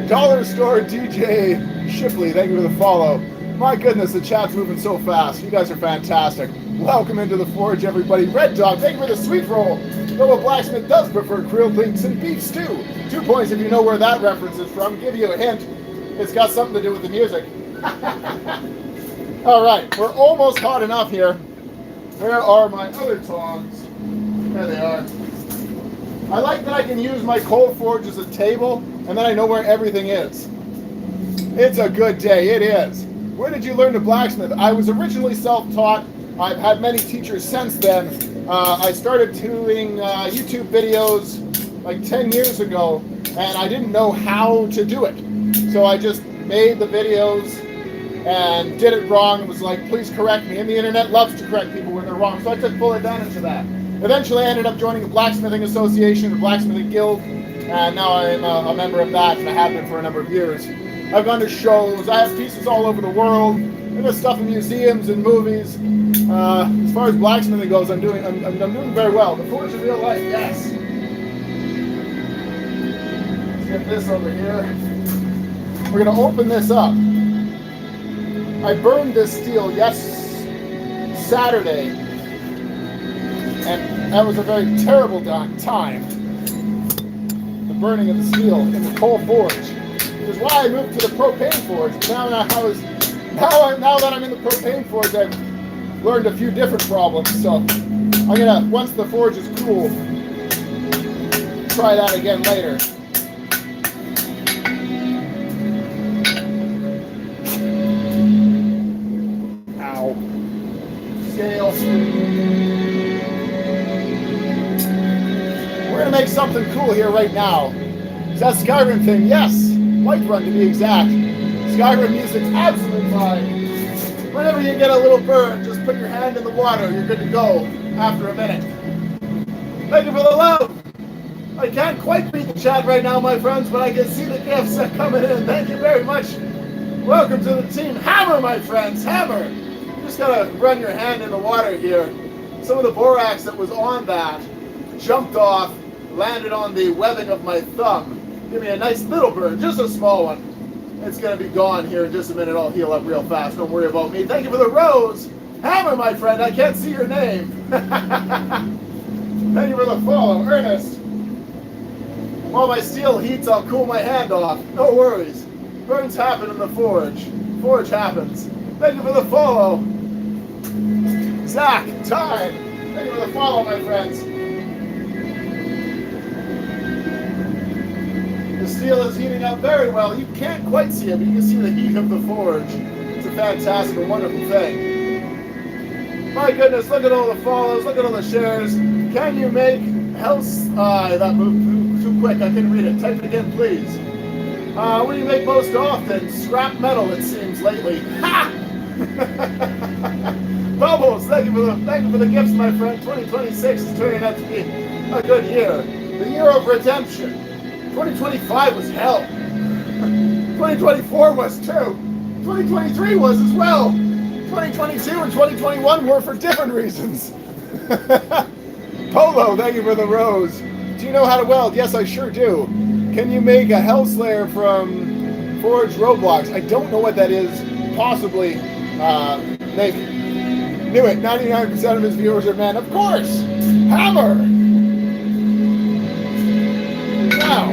Dollar Store DJ Shipley, thank you for the follow. My goodness, the chat's moving so fast. You guys are fantastic. Welcome into the forge, everybody. Red Dog, thank you for the sweet roll. Though a blacksmith does prefer grilled links and beef stew. 2 points if you know where that reference is from. Give you a hint. It's got something to do with the music. All right, we're almost hot enough here. Where are my other tongs? There they are. I like that I can use my cold forge as a table, and then I know where everything is. It's a good day, it is. Where did you learn to blacksmith? I was originally self-taught. I've had many teachers since then, I started doing YouTube videos like 10 years ago, and I didn't know how to do it. So I just made the videos and did it wrong and was like, please correct me. And the internet loves to correct people when they're wrong. So I took full advantage of that. Eventually I ended up joining the Blacksmithing Association, the Blacksmithing Guild, and now I'm a member of that, and I have been for a number of years. I've gone to shows, I have pieces all over the world, I got stuff in museums and movies. As far as blacksmithing goes, I'm doing very well. The forge of real life, yes. Let's get this over here. We're going to open this up. I burned this steel Saturday, and that was a very terrible time. The burning of the steel in the coal forge. Which is why I moved to the propane forge. Now that I'm in the propane forge, I've learned a few different problems. So I'm gonna, once the forge is cool, try that again later. Ow. Scale. We're gonna make something cool here right now. Is that Skyrim thing? Yes. Whiterun to be exact. Skyrim music's absolutely fine. Whenever you get a little burn, just put your hand in the water. You're good to go after a minute. Thank you for the love. I can't quite beat the chat right now, my friends, but I can see the gifts that coming in. Thank you very much. Welcome to the team. Hammer, my friends, hammer. You just gotta run your hand in the water here. Some of the borax that was on that jumped off, landed on the webbing of my thumb. Give me a nice little burn, just a small one. It's going to be gone here in just a minute. I'll heal up real fast. Don't worry about me. Thank you for the rose. Hammer, my friend. I can't see your name. Thank you for the follow. Ernest. While my steel heats, I'll cool my hand off. No worries. Burns happen in the forge. Forge happens. Thank you for the follow. Zach, time. Thank you for the follow, my friends. The steel is heating up very well. You can't quite see it, but you can see the heat of the forge. It's a fantastic and wonderful thing. My goodness, look at all the follows, look at all the shares. Can you make house... that moved too quick, I couldn't read it. Type it again, please. What do you make most often? Scrap metal, it seems, lately. Ha! Bubbles, thank you for the gifts, my friend. 2026 is turning out to be a good year. The year of redemption. 2025 was hell. 2024 was too. 2023 was as well. 2022 and 2021 were for different reasons. Polo, thank you for the rose. Do you know how to weld? Yes, I sure do. Can you make a hell slayer from forged roadblocks? I don't know what that is. Possibly. Maybe. Knew it. 99% of his viewers are men. Of course. Hammer. Now.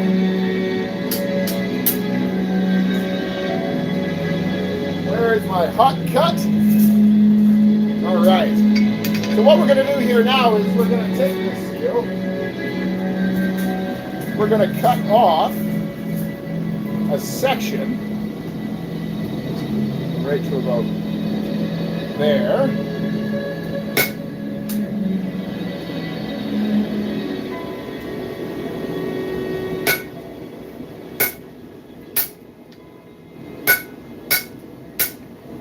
Where's my hot cut? All right. So what we're going to do here now is we're going to take this steel. We're going to cut off a section right to about there.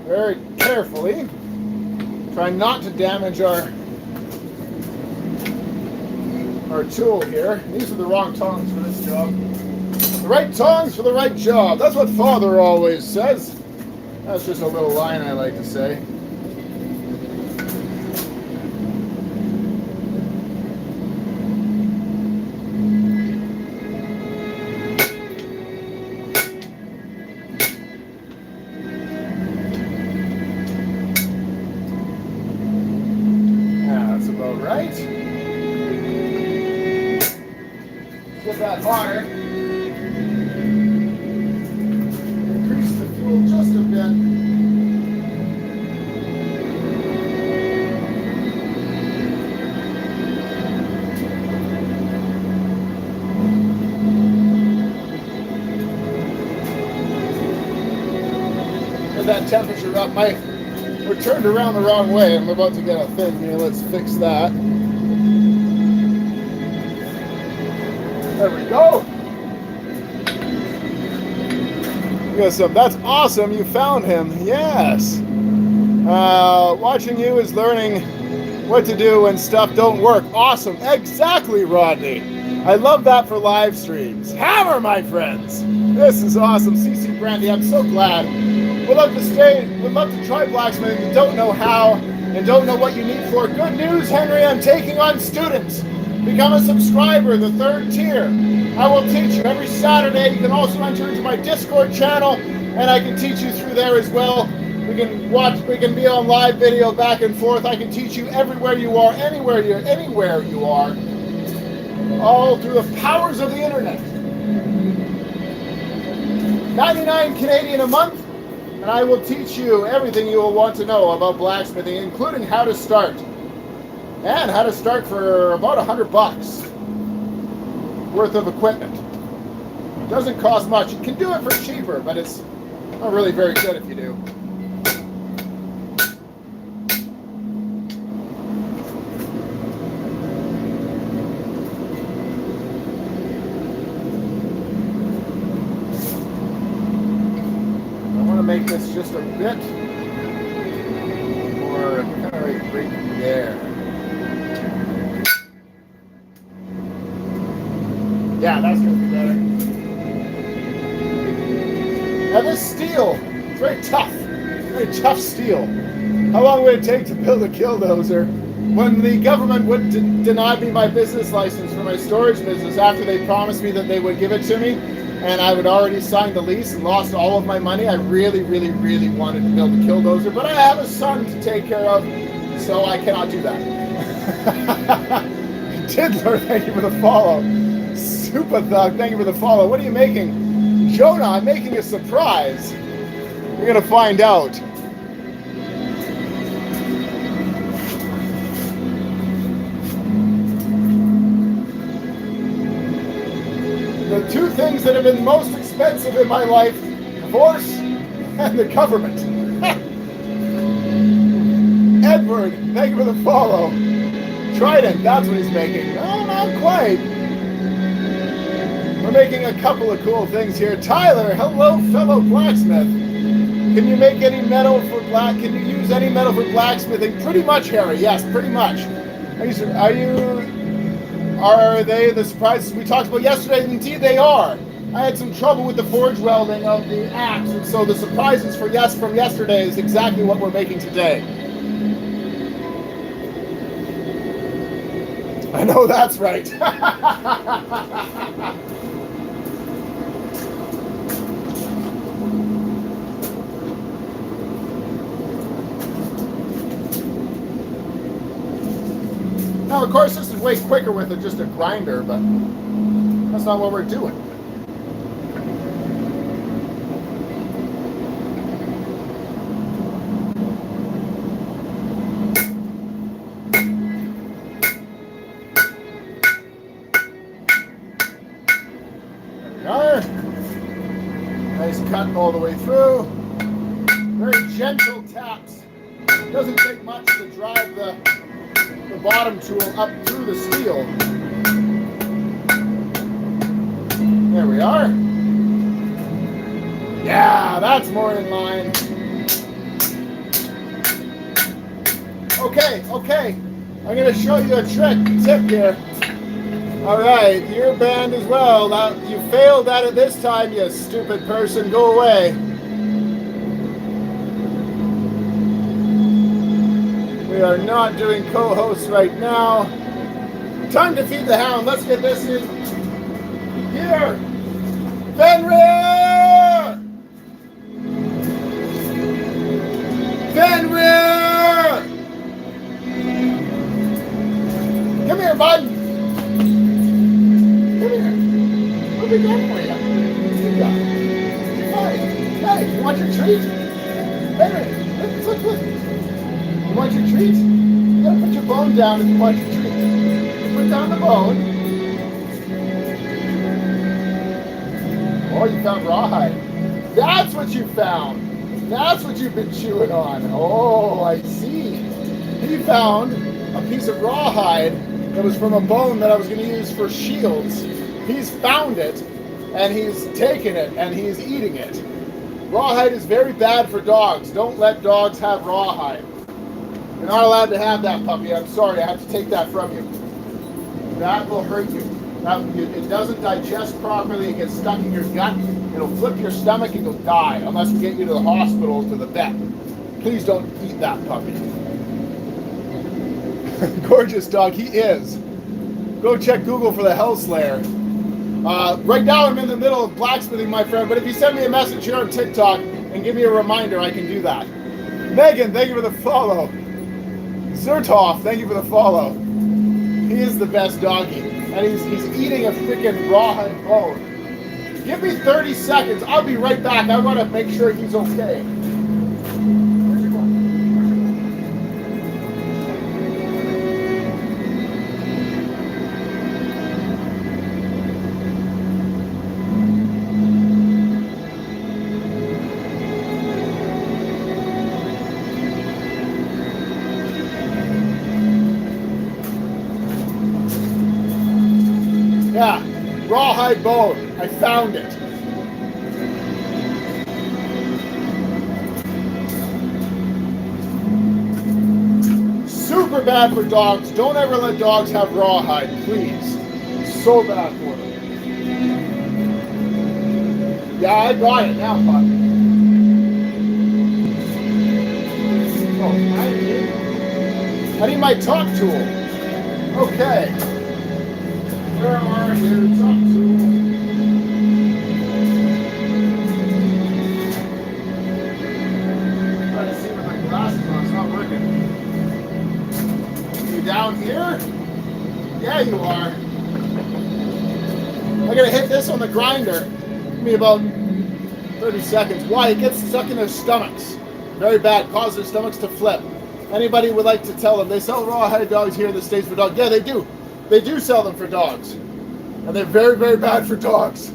Very carefully. Try not to damage our tool here. These are the wrong tongs for this job. The right tongs for the right job. That's what Father always says. That's just a little line I like to say. Right? Get that hotter. Increase the fuel just a bit. Get that temperature up. We're turned around the wrong way. I'm about to get a thing here. Let's fix that. There we go. Yes, that's awesome. You found him. Yes. Watching you is learning what to do when stuff don't work. Awesome. Exactly, Rodney. I love that for live streams. Hammer, my friends. This is awesome. CC Brandy, I'm so glad. We'd love to try blacksmithing. You don't know how and don't know what you need for. Good news, Henry. I'm taking on students. Become a subscriber, the 3rd tier. I will teach you every Saturday. You can also enter into my Discord channel, and I can teach you through there as well. We can be on live video back and forth. I can teach you everywhere you are, anywhere you are, all through the powers of the internet. 99 Canadian a month, and I will teach you everything you will want to know about blacksmithing, including how to start. And how to start for about $100 worth of equipment. Doesn't cost much. You can do it for cheaper, but it's not really very good if you do. I want to make this just a bit more kind of right there. Yeah, that's going to be better. Now this steel, it's very tough steel. How long would it take to build a killdozer? When the government would deny me my business license for my storage business after they promised me that they would give it to me, and I would already signed the lease and lost all of my money, I really wanted to build a killdozer, but I have a son to take care of, so I cannot do that. Tiddler, thank you for the follow. Super Thug, thank you for the follow. What are you making? Jonah, I'm making a surprise. We're going to find out. The 2 things that have been most expensive in my life, divorce and the government. Edward, thank you for the follow. Trident, that's what he's making. No, not quite. We're making a couple of cool things here. Tyler, hello, fellow blacksmith. Can you make any metal for Can you use any metal for blacksmithing? Pretty much, Harry. Yes, pretty much. Are they the surprises we talked about yesterday? Indeed, they are. I had some trouble with the forge welding of the axe, and so the surprises from yesterday is exactly what we're making today. I know that's right. Now, of course, this is way quicker with just a grinder, but that's not what we're doing. There we are. Nice cut all the way through. Very gentle taps. Doesn't take much to drive the bottom tool up through the steel. There we are. Yeah, that's more in line. Okay. I'm going to show you a tip here. All right, your band as well. Now, you failed at it this time, you stupid person. Go away. We are not doing co-hosts right now. Time to feed the hound. Let's get this in. Here. Fenrir! Fenrir! Come here, bud. Come here. What have we done for you? What you got? Hey, you want your treat? Fenrir, look. You want your treat? You gotta put your bone down if you want your treat. Put down the bone. Oh, you found rawhide. That's what you found. That's what you've been chewing on. Oh, I see. He found a piece of rawhide that was from a bone that I was going to use for shields. He's found it, and he's taken it, and he's eating it. Rawhide is very bad for dogs. Don't let dogs have rawhide. You're not allowed to have that, puppy. I'm sorry, I have to take that from you. That will hurt you. It doesn't digest properly. It gets stuck in your gut. It'll flip your stomach and you'll die unless we get you to the hospital, to the vet. Please don't eat that puppy. Gorgeous dog, he is. Go check Google for the Hell Slayer. Right now I'm in the middle of blacksmithing, my friend, but if you send me a message here on TikTok and give me a reminder, I can do that. Megan, thank you for the follow. Zertov, thank you for the follow. He is the best doggy, and he's eating a freaking rawhide bone. Give me 30 seconds. I'll be right back. I want to make sure he's okay. Yeah, rawhide bone. I found it. Super bad for dogs. Don't ever let dogs have rawhide, please. So bad for them. Yeah, I got it now, bud. Oh, I need my talk tool. Okay. Where are your talk tools? Trying to see with my glasses on, it's not working. You down here? Yeah, you are. I'm gonna hit this on the grinder. Give me about 30 seconds. Why? It gets stuck in their stomachs. Very bad. Causes their stomachs to flip. Anybody would like to tell them they sell rawhide dogs here in the States for dogs? Yeah, they do. They do sell them for dogs. And they're very, very bad for dogs.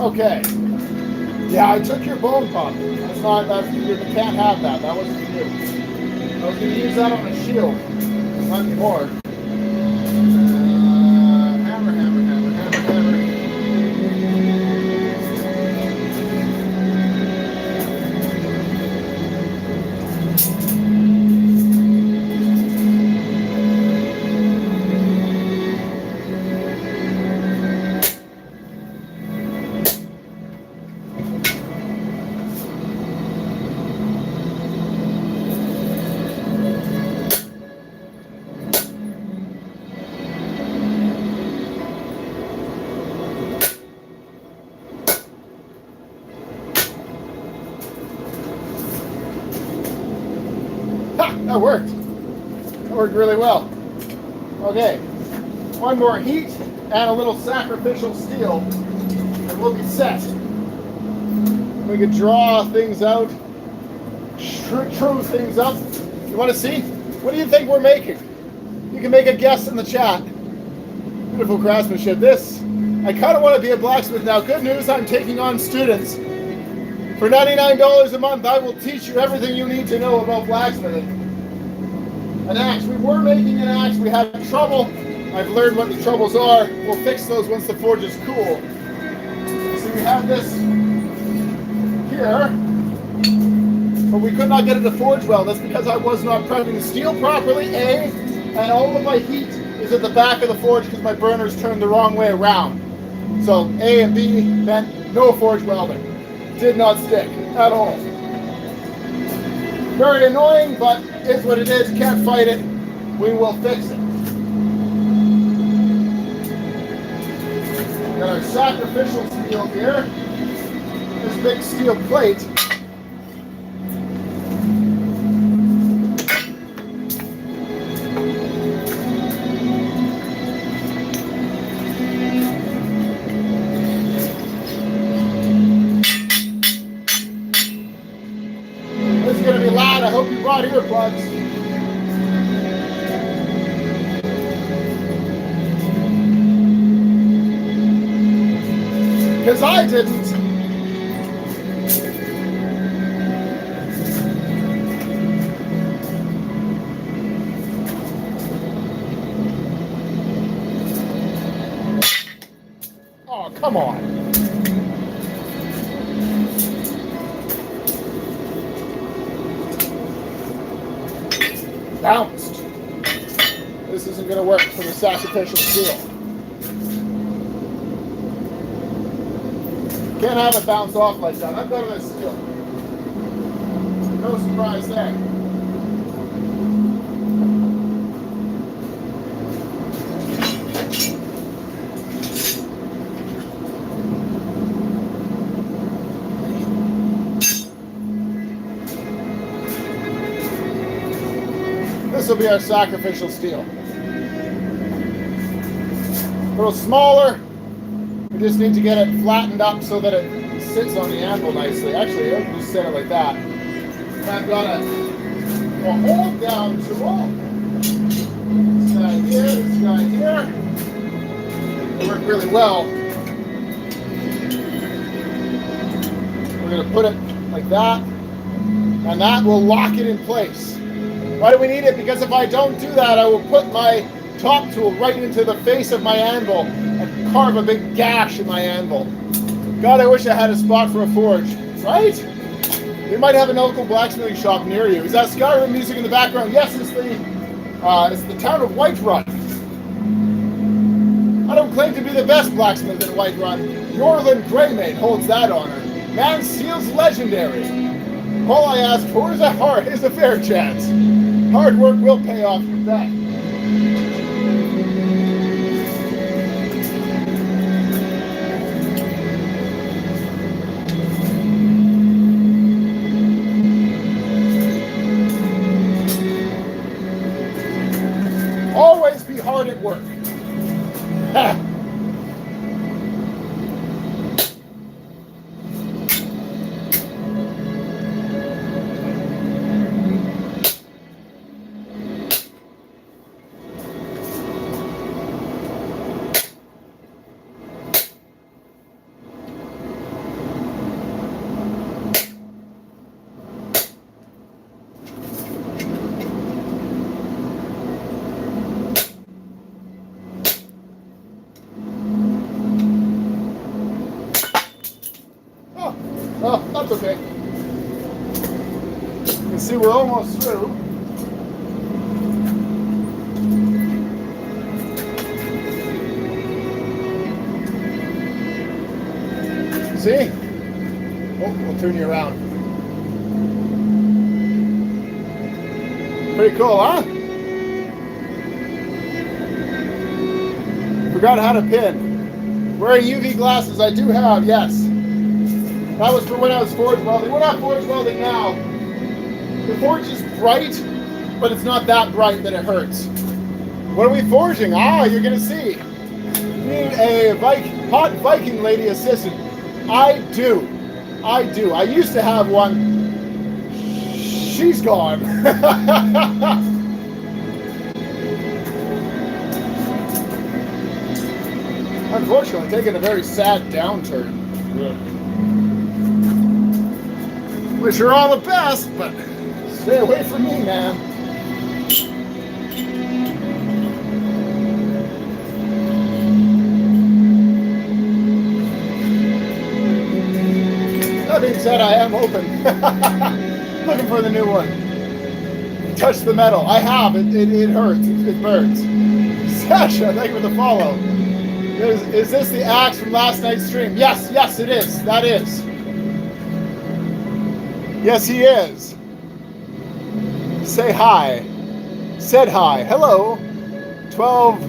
Okay. Yeah, I took your bone pump. You can't have that. That wasn't for you. I was going to use that on a shield. Not anymore. Hammer, hammer, hammer, hammer, hammer. That worked. That worked really well. Okay, one more heat and a little sacrificial steel, and we'll be set. We could draw things out, true things up. You want to see? What do you think we're making? You can make a guess in the chat. Beautiful craftsmanship. This, I kind of want to be a blacksmith now. Good news, I'm taking on students. For $99 a month, I will teach you everything you need to know about blacksmithing. An axe. We were making an axe. We had trouble. I've learned what the troubles are. We'll fix those once the forge is cool. So we have this here, but we could not get it to forge well. That's because I was not prepping the steel properly, A, and all of my heat is at the back of the forge because my burner's turned the wrong way around. So A and B meant no forge welding. Did not stick at all. Very annoying, but it's what it is. Can't fight it. We will fix it. Got our sacrificial steel here. This big steel plate. This is going to be loud. I hope you brought earplugs. Because I didn't. Oh, come on. Bounced. This isn't going to work for the sacrificial steel. Can't have it bounce off like that. I've got this steel. No surprise there. This will be our sacrificial steel. A little smaller. We just need to get it flattened up so that it sits on the anvil nicely. Actually, I'll just set it like that. I've got a hold down tool. This guy here, this guy here. They work really well. We're going to put it like that, and that will lock it in place. Why do we need it? Because if I don't do that, I will put my top tool right into the face of my anvil and carve a big gash in my anvil. God, I wish I had a spot for a forge, right? You might have a local blacksmithing shop near you. Is that Skyrim music in the background? Yes, it's the town of Whiterun. I don't claim to be the best blacksmith in Whiterun. Yorlin Greymane holds that honor. Man Steel's legendary. All I ask for is a fair chance. Hard work will pay off, you bet. Always be hard at work. Oh, that's okay. You can see we're almost through. See? Oh, we'll turn you around. Pretty cool, huh? Forgot how to pin. Wearing UV glasses, I do have, yes. That was for when I was forge welding. We're not forge welding now. The forge is bright, but it's not that bright that it hurts. What are we forging? Ah, you're going to see. You need a hot Viking lady assistant. I do. I used to have one. She's gone. Unfortunately, taking a very sad downturn. Yeah. Wish her all the best, but stay away from me, man. I mean, Being said, I am open. Looking for the new one. Touch the metal. I have. It hurts. It burns. Sasha, thank you for the follow. Is this the axe from last night's stream? Yes, it is. That is. Yes, he is. Say hi. Said hi. Hello. 12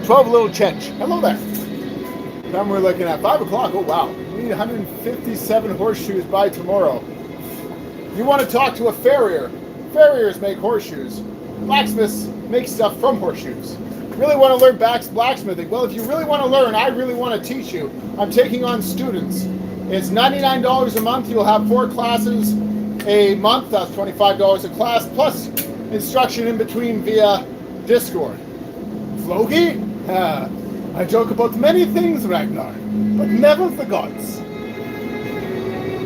little chench. Hello there. Time we're looking at 5 o'clock. Oh, wow. We need 157 horseshoes by tomorrow. You want to talk to a farrier. Farriers make horseshoes. Blacksmiths make stuff from horseshoes. Really want to learn blacksmithing? Well, if you really want to learn, I really want to teach you. I'm taking on students. It's $99 a month. You'll have 4 classes a month. That's $25 a class, plus instruction in between via Discord. Floki? I joke about many things, Ragnar, but never the gods.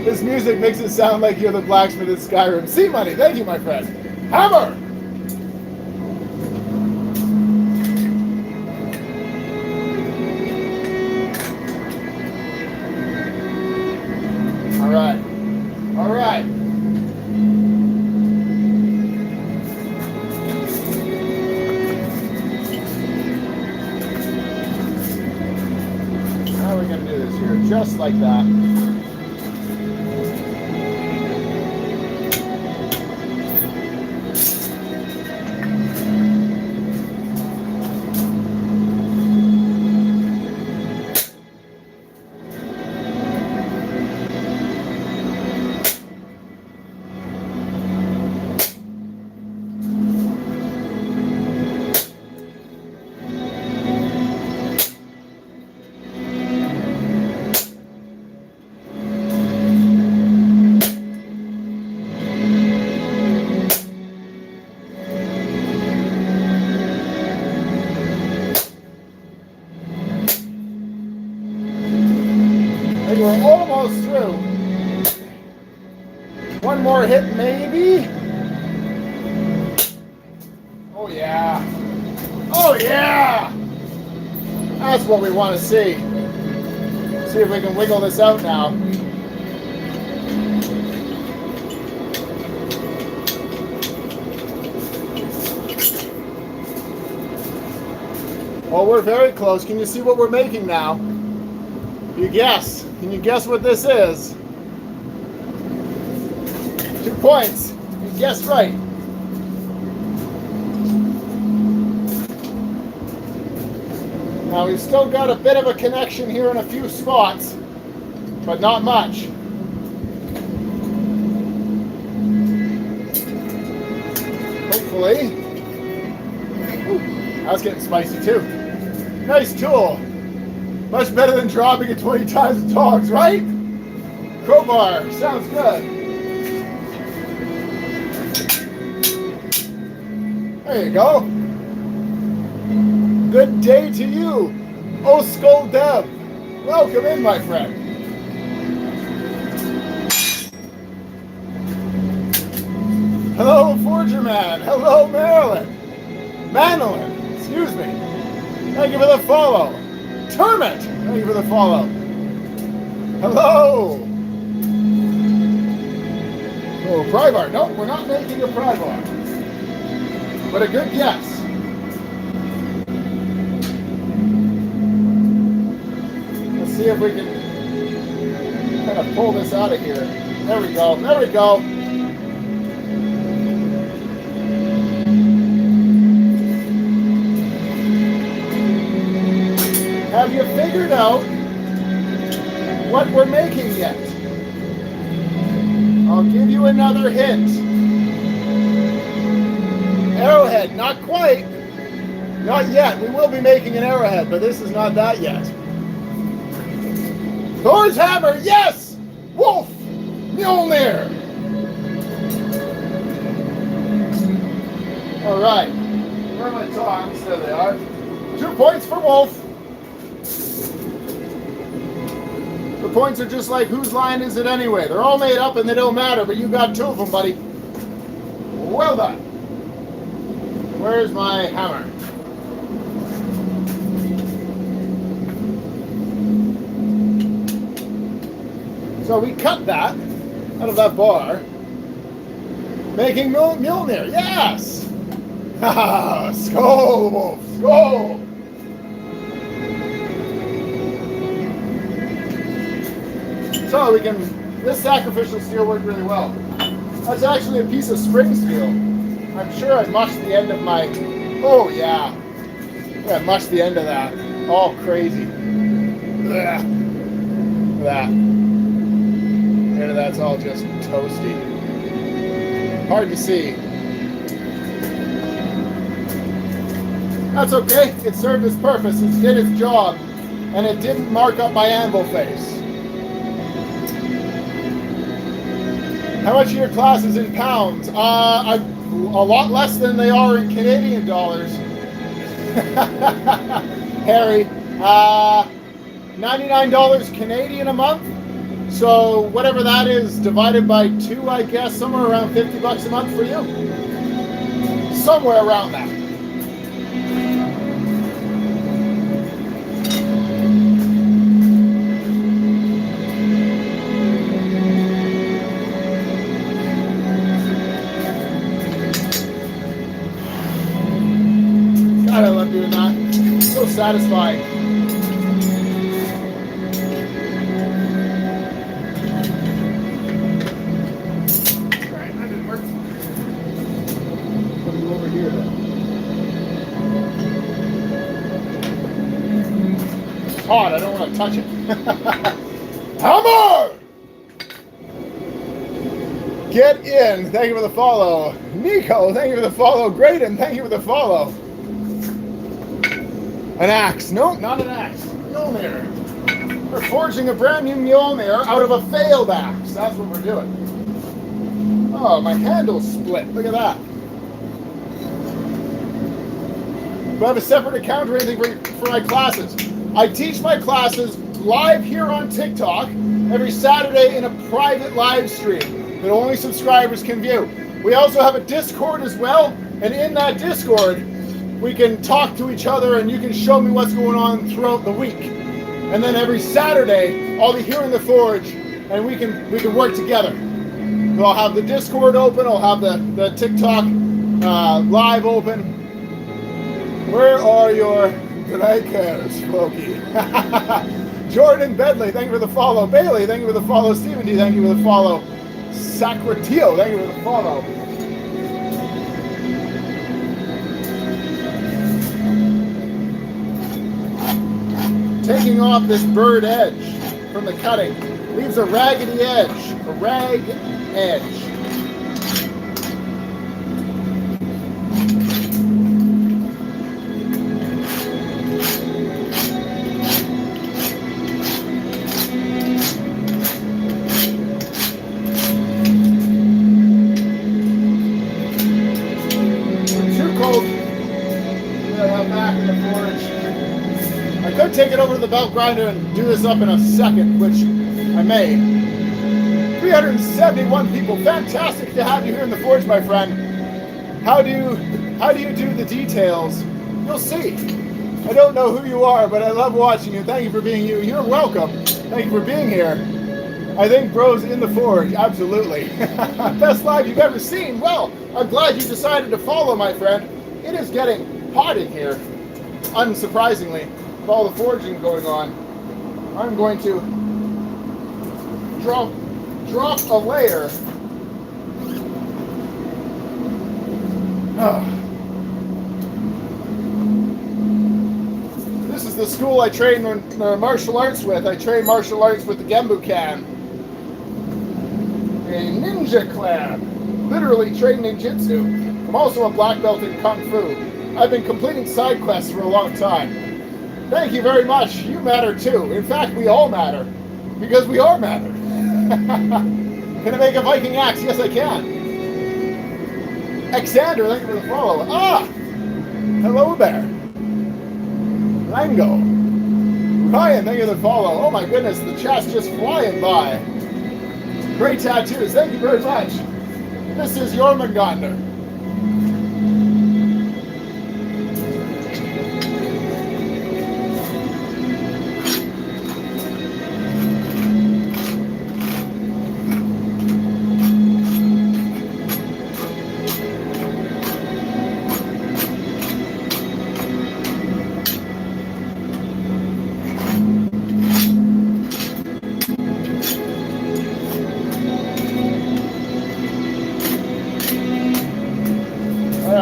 This music makes it sound like you're the blacksmith in Skyrim. Sea money, thank you, my friend. Hammer! All right. How are we going to do this here? Just like that. We're almost through. One more hit, maybe. Oh yeah. Oh yeah. That's what we want to see. See if we can wiggle this out now. Well, we're very close. Can you see what we're making now? You guess. Can you guess what this is? 2 points. You guessed right. Now we've still got a bit of a connection here in a few spots, but not much. Hopefully. Ooh, that's getting spicy too. Nice tool. Much better than dropping it 20 times with tongs, right? Crowbar, sounds good. There you go. Good day to you, Oskol Deb. Welcome in, my friend. Hello, Forger Man. Hello, Marilyn. Manolin, excuse me. Thank you for the follow. Termit, thank you for the follow. Hello. Oh, pry bar. Nope, we're not making a pry bar. But a good guess. Let's see if we can kind of pull this out of here. There we go. There we go. Have you figured out what we're making yet? I'll give you another hint. Arrowhead, not quite. Not yet. We will be making an arrowhead, but this is not that yet. Thor's hammer, yes! Wolf! Mjolnir! All right. Where are my tongs? There they are. 2 points for Wolf. The points are just like, whose line is it anyway? They're all made up and they don't matter, but you got 2 of them, buddy. Well done. Where's my hammer? So we cut that out of that bar, making Mjolnir. Yes! Ha! Skål, Wolf! Skål! So we can, this sacrificial steel worked really well. That's actually a piece of spring steel. I'm sure I mushed the end of my, oh yeah. I mushed the end of that. All crazy. Ugh. That. And that's all just toasty. Hard to see. That's okay. It served its purpose. It did its job. And it didn't mark up my anvil face. How much are your classes in pounds? A lot less than they are in Canadian dollars. Harry, $99 Canadian a month. So whatever that is divided by 2, I guess, somewhere around $50 a month for you. Somewhere around that. God, I love doing that. So satisfying. Alright, that didn't work. Put you over here then. It's hot, I don't want to touch it. Hammer! Get in. Thank you for the follow. Nico, thank you for the follow. Graydon, thank you for the follow. An axe. No, not an axe. Mjolnir. We're forging a brand new Mjolnir out of a failed axe. That's what we're doing. Oh, my handle's split. Look at that. Do I have a separate account or anything for my classes? I teach my classes live here on TikTok every Saturday in a private live stream that only subscribers can view. We also have a Discord as well, and in that Discord, we can talk to each other and you can show me what's going on throughout the week. And then every Saturday, I'll be here in the forge and we can work together. So I'll have the Discord open, I'll have the TikTok live open. Where are your breakers, Floki? Jordan Bedley, thank you for the follow. Bailey, thank you for the follow. Stephen D, thank you for the follow. Sacratio, thank you for the follow. Taking off this bird edge from the cutting leaves a raggedy edge, a rag edge. We're too cold to have back in the forge. I could take it over to the belt grinder and do this up in a second, which I may. 371 people. Fantastic to have you here in the forge, my friend. How do you do the details? You'll see. I don't know who you are, but I love watching you. Thank you for being you. You're welcome. Thank you for being here. I think bros in the forge, absolutely. Best live you've ever seen. Well, I'm glad you decided to follow, my friend. It is getting hot in here, unsurprisingly. With all the forging going on, I'm going to drop a layer. This is the school I train martial arts with. I train martial arts with the Gembukan, a ninja clan. Literally train ninjutsu. I'm also a black belt in Kung Fu. I've been completing side quests for a long time. Thank you very much. You matter too. In fact, we all matter. Because we are matter. Can I make a Viking axe? Yes, I can. Xander, thank you for the follow. Hello there. Rango. Ryan, thank you for the follow. Oh my goodness, the chat's just flying by. Great tattoos. Thank you very much. This is Jormungandr.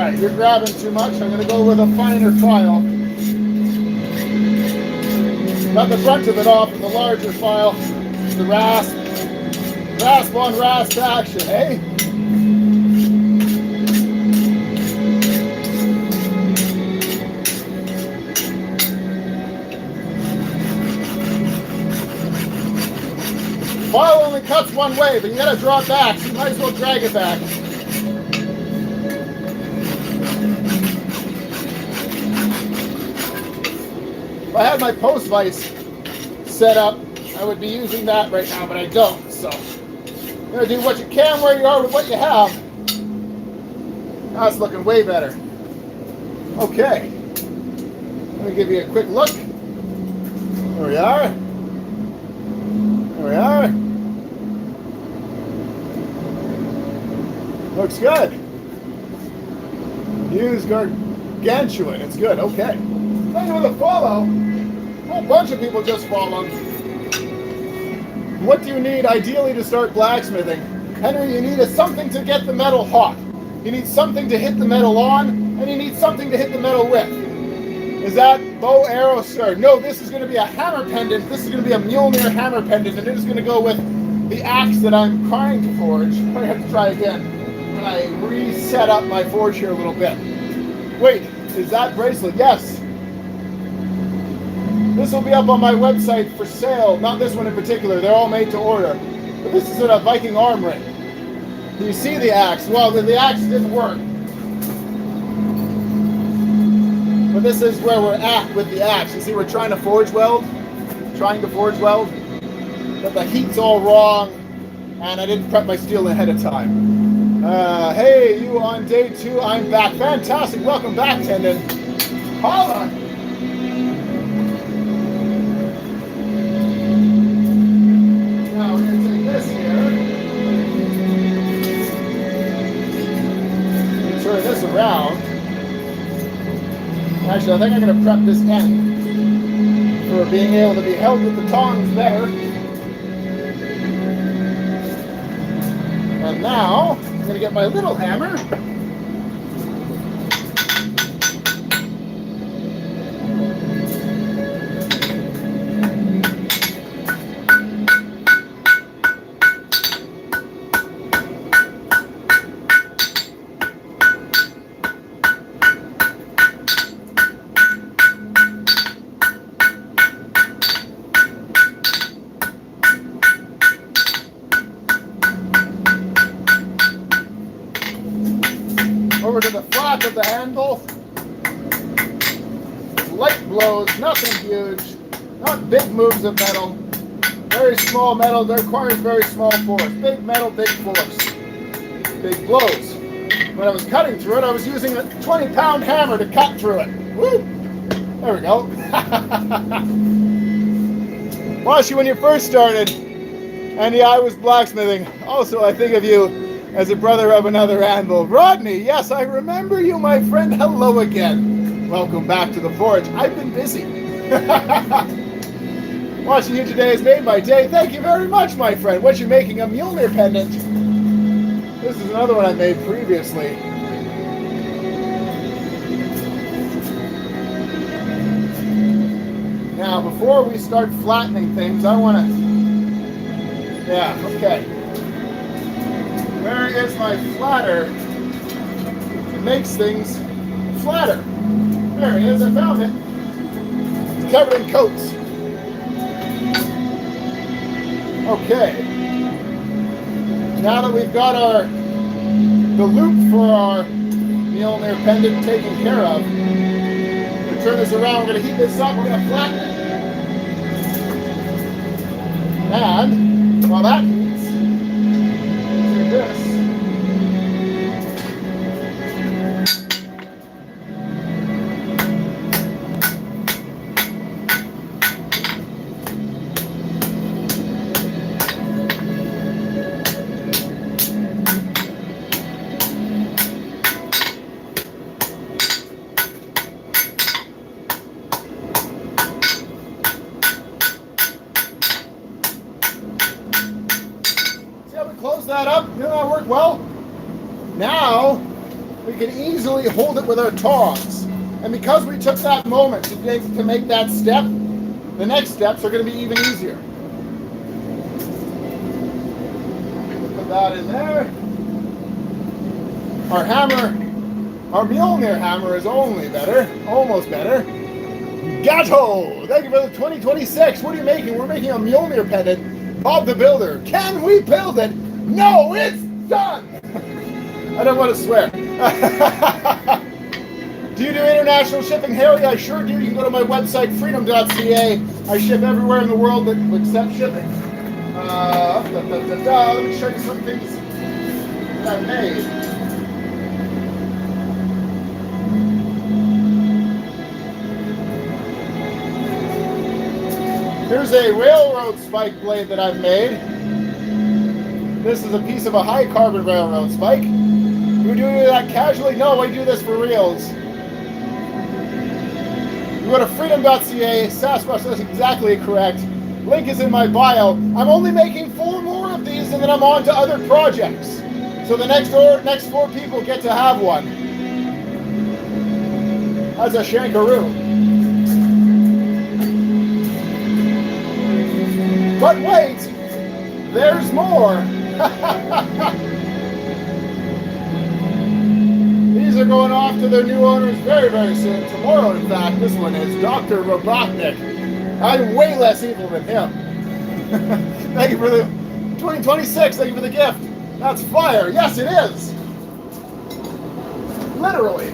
Alright, you're grabbing too much. I'm going to go with a finer file. Got the front of it off with the larger file. The rasp. Rasp on rasp action, eh? File only cuts one way, but you gotta draw it back, so you might as well drag it back. If I had my post vise set up, I would be using that right now, but I don't, so you're gonna do what you can where you are with what you have. That's looking way better. Okay. Let me give you a quick look. There we are. There we are. Looks good. Use gargantuan. It's good. Okay. Thank you for the follow. A whole bunch of people just followed. What do you need ideally to start blacksmithing? Henry, you need something to get the metal hot. You need something to hit the metal on, and you need something to hit the metal with. Is that bow, arrow, sword? No, this is going to be a hammer pendant. This is going to be a Mjolnir hammer pendant, and it is going to go with the axe that I'm trying to forge. I'm going to have to try again when I reset up my forge here a little bit. Wait, is that bracelet? Yes. This will be up on my website for sale. Not this one in particular. They're all made to order. But this is a Viking arm ring. You see the axe. Well, the axe didn't work. But this is where we're at with the axe. You see, we're trying to forge weld. But the heat's all wrong. And I didn't prep my steel ahead of time. Hey, you on day 2. I'm back. Fantastic. Welcome back, Tendon. Holla. Now we're going to take this here. Turn this around. Actually, I think I'm going to prep this end for being able to be held with the tongs better. And now, I'm going to get my little hammer. Over to the flat of the handle. Light blows, nothing huge. Not big moves of metal. Very small metal that requires very small force. Big metal, big force. Big blows. When I was cutting through it, I was using a 20-pound hammer to cut through it. Woo! There we go. Washi, when you first started, and yeah, I was blacksmithing. Also, I think of you as a brother of another anvil. Rodney, yes, I remember you, my friend. Hello again. Welcome back to the forge. I've been busy. Watching you today has made my day. Thank you very much, my friend. What you making? A Mjolnir pendant. This is another one I made previously. Now, before we start flattening things, I want to... Yeah, okay. Where is my flatter? It makes things flatter. There it is, I found it. It's covered in coats. Okay. Now that we've got the loop for our Mjolnir pendant taken care of, we're going to turn this around, we're going to heat this up, we're going to flatten it. And while that heats, do this. Close that up. Did that work well? Now we can easily hold it with our tongs. And because we took that moment to make that step, the next steps are going to be even easier. Put that in there. Our hammer, our Mjolnir hammer is only better, almost better. Gatto! Thank you for the 2026. What are you making? We're making a Mjolnir pendant. Bob the Builder. Can we build it? No, it's done! I don't want to swear. Do you do international shipping, Harry? I sure do. You can go to my website, Friidom.ca. I ship everywhere in the world that accepts shipping. Let me show you some things that I've made. Here's a railroad spike blade that I've made. This is a piece of a high carbon railroad spike. Do we do that casually? No, I do this for reals. You go to Friidom.ca, Sasquatch, that's exactly correct. Link is in my bio. I'm only making 4 more of these and then I'm on to other projects. So the next 4 people get to have one. That's a shankaroo. But wait, there's more. These are going off to their new owners very, very soon. Tomorrow, in fact, this one is Dr. Robotnik. I'm way less evil than him. Thank you for the 2026. Thank you for the gift. That's fire. Yes, it is. Literally.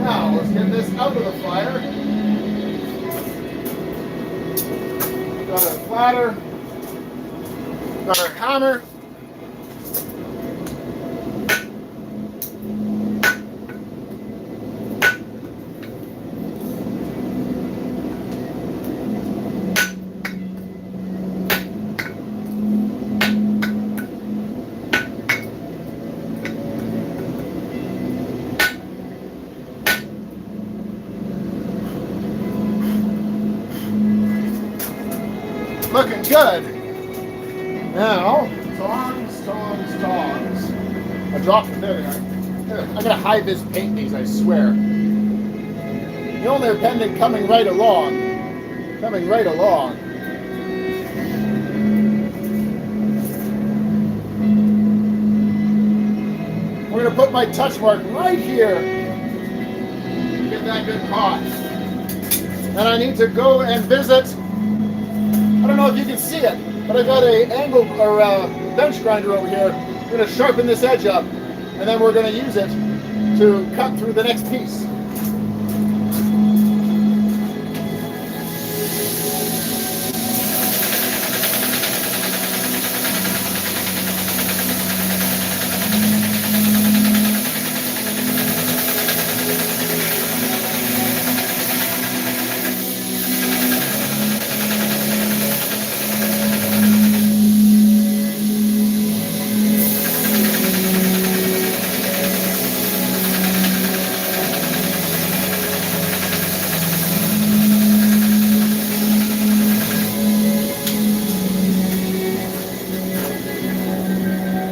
Now, let's get this out of the fire. Got our platter, got our hammer. Looking good. Now, tongs. I dropped them there. I'm gonna high-vis paint these, I swear. The only pendant coming right along. Coming right along. We're gonna put my Touchmark right here. Get that good hot. And I need to go and visit. I don't know if you can see it, but I got a angle or a bench grinder over here. I'm going to sharpen this edge up, and then we're going to use it to cut through the next piece.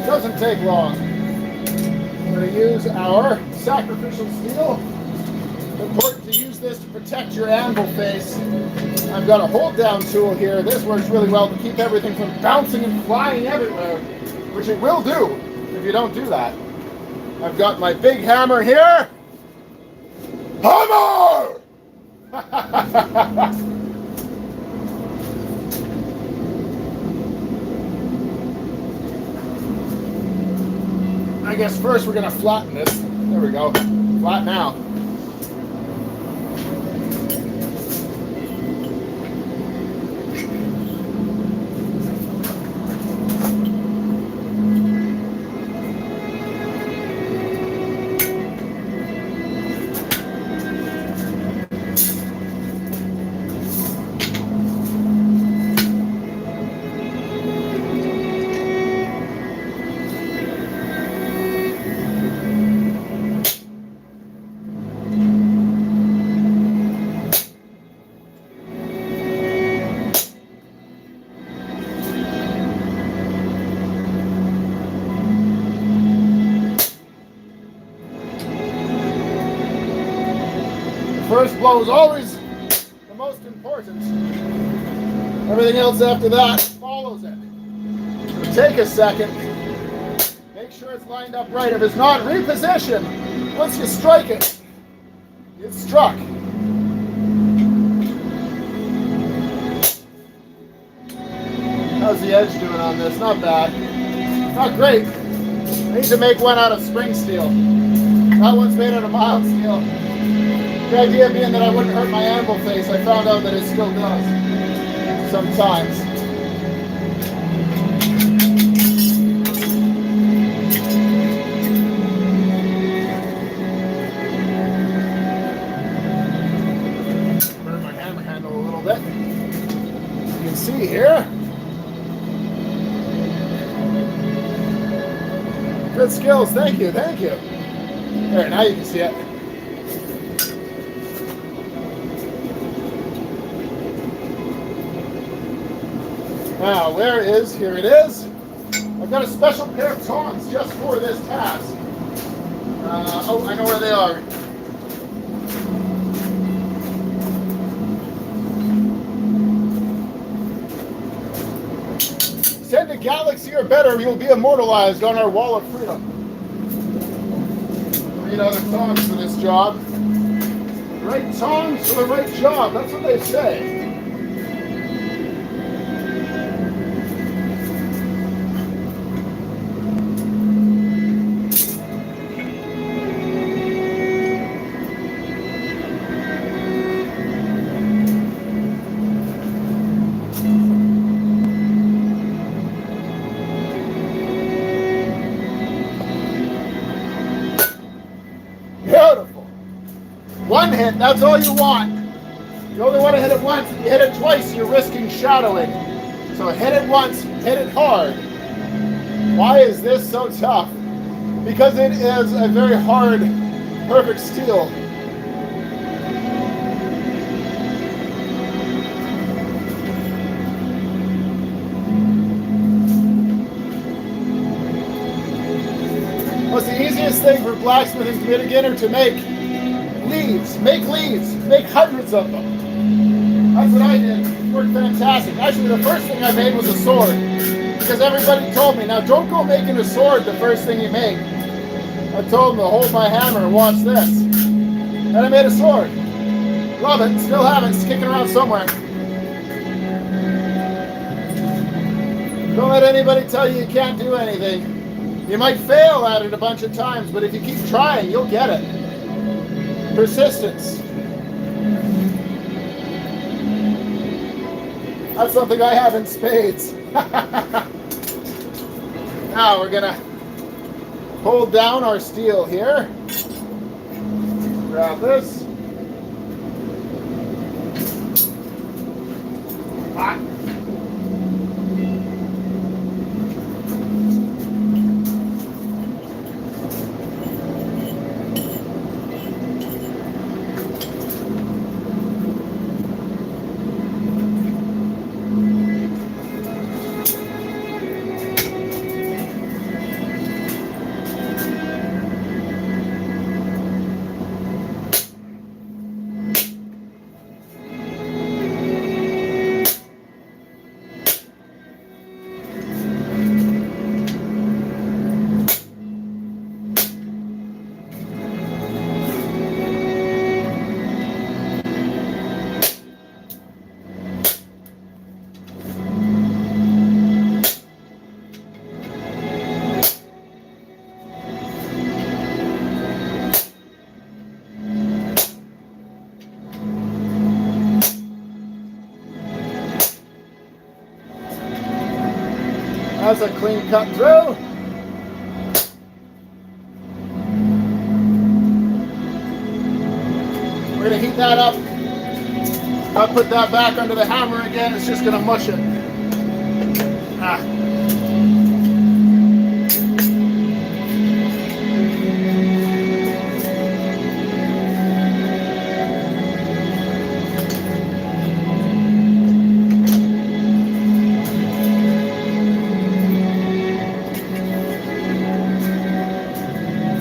Doesn't take long. We're going to use our sacrificial steel. It's important to use this to protect your anvil face. I've got a hold down tool here. This works really well to keep everything from bouncing and flying everywhere, which it will do if you don't do that. I've got my big hammer here. Hammer! I guess first we're going to flatten this. There we go. Flat now. First blow is always the most important. Everything else after that follows it. So take a second. Make sure it's lined up right. If it's not, reposition. Once you strike it, it's struck. How's the edge doing on this? Not bad. Not great. I need to make one out of spring steel. That one's made out of mild steel. The idea being that I wouldn't hurt my anvil face, I found out that it still does. Sometimes. Burn my hammer handle a little bit. You can see here. Good skills, thank you, thank you. There, now you can see it. Now, here it is. I've got a special pair of tongs just for this task. Oh, I know where they are. Send a galaxy or better, you'll be immortalized on our wall of freedom. We need other tongs for this job. Right tongs for the right job, that's what they say. One hit, that's all you want. You only want to hit it once. If you hit it twice, you're risking shadowing. So hit it once, hit it hard. Why is this so tough? Because it is a very hard, perfect steel. What's the easiest thing for blacksmithing to be a beginner to make? Leads. Make leads. Make hundreds of them. That's what I did. It worked fantastic. Actually, the first thing I made was a sword. Because everybody told me, now don't go making a sword the first thing you make. I told them to hold my hammer and watch this. And I made a sword. Love it. Still have it. It's kicking around somewhere. Don't let anybody tell you you can't do anything. You might fail at it a bunch of times, but if you keep trying, you'll get it. Persistence. That's something I have in spades. Now we're gonna hold down our steel here. Grab this. Ah. That's a clean cut through. We're going to heat that up. I'll put that back under the hammer again. It's just going to mush it. Ah.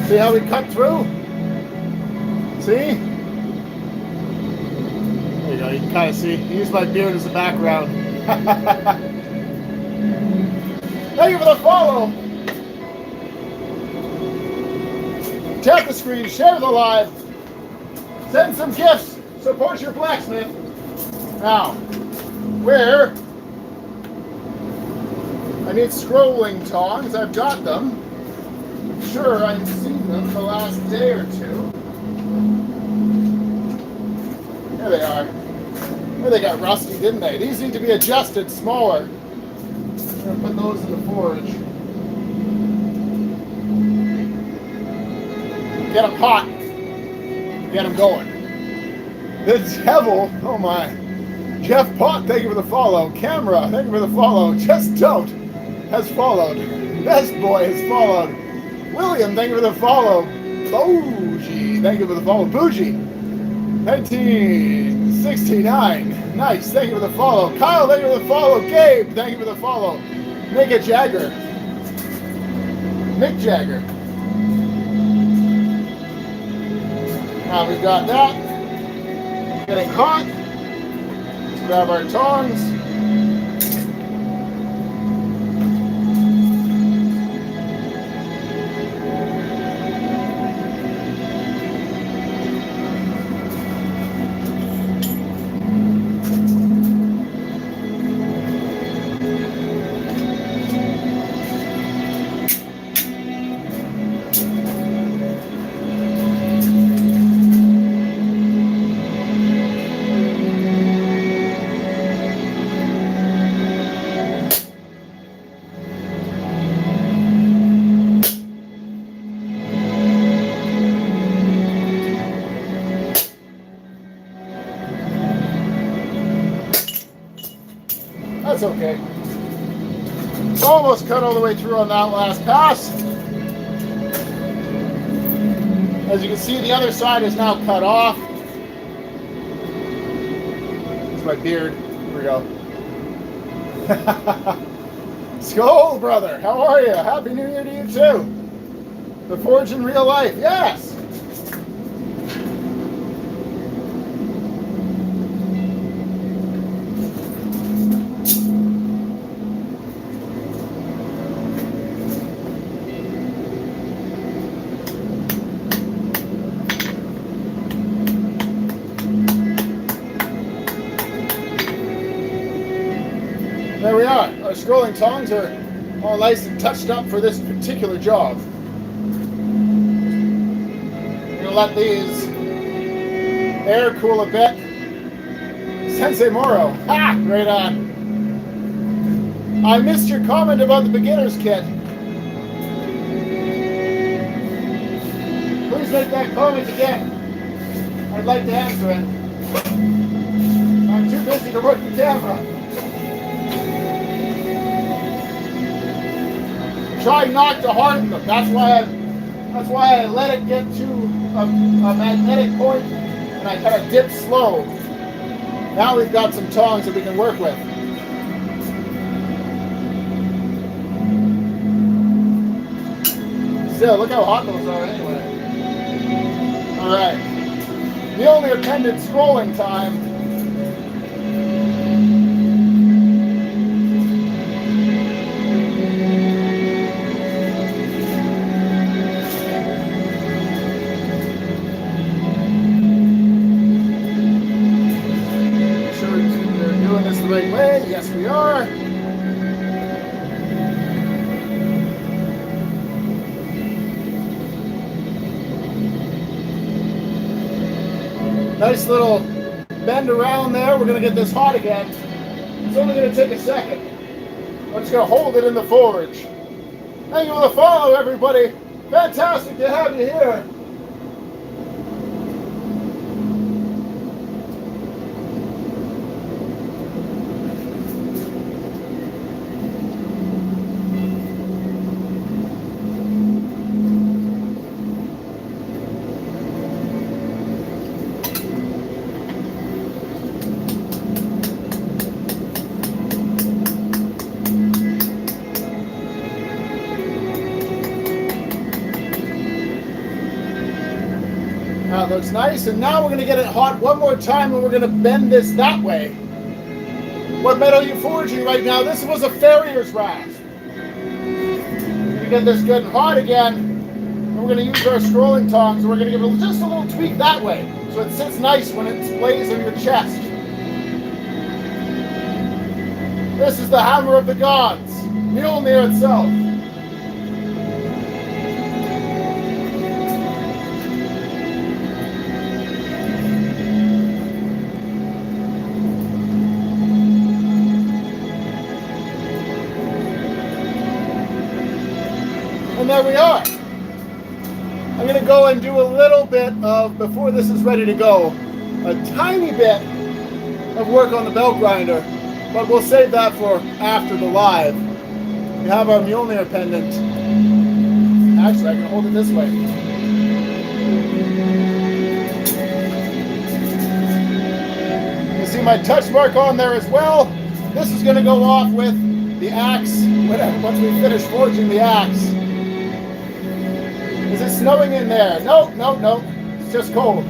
See how we cut through? See? kind of see. Use my beard as a background. Thank you for the follow. Tap the screen, share the live, send some gifts, support your blacksmith. Now, where I need scrolling tongs, I've got them. I'm sure I've seen them the last day or two. There they are. Well, they got rusty, didn't they? These need to be adjusted smaller. I'm going to put those in the forge. Get them hot. Get them going. The devil, oh my. Jeff Pot, thank you for the follow. Camera, thank you for the follow. Just Don't has followed. Best Boy has followed. William, thank you for the follow. Bougie, thank you for the follow. Bougie, 1969. Nice, thank you for the follow. Kyle, thank you for the follow. Gabe, thank you for the follow. Nick Jagger. Mick Jagger. Now we've got that. Getting hot. Let's grab our tongs. That's okay. It's almost cut all the way through on that last pass. As you can see, the other side is now cut off. It's my beard. Here we go. Skull, brother. How are you? Happy New Year to you too. The Forge in real life. Yes. There we are. Our scrolling tongs are all nice and touched up for this particular job. I'm going to let these air cool a bit. Sensei Moro. Ha! Right on. I missed your comment about the beginner's kit. Please make that comment again. I'd like to answer it. I'm too busy to work the camera. Try not to harden them. That's why I let it get to a magnetic point and I kind of dip slow. Now we've got some tongs that we can work with. Still, look how hot those are anyway. Alright. The only appended scrolling time. The right way. Yes, we are. Nice little bend around there. We're going to get this hot again. It's only going to take a second. We're just going to hold it in the forge. Thank you for the follow, everybody. Fantastic to have you here. That looks nice. And now we're going to get it hot one more time and we're going to bend this that way. What metal are you forging right now? This was a farrier's rasp. We get this good and hot again. And we're going to use our scrolling tongs and we're going to give it just a little tweak that way so it sits nice when it lays on your chest. This is the hammer of the gods, Mjolnir itself. And there we are. I'm going to go and do a little bit of, before this is ready to go, a tiny bit of work on the belt grinder, but we'll save that for after the live. We have our Mjolnir pendant. Actually, I can hold it this way. You see my Touchmark on there as well. This is going to go off with the axe once we finish forging the axe. Is it snowing in there? No. It's just cold.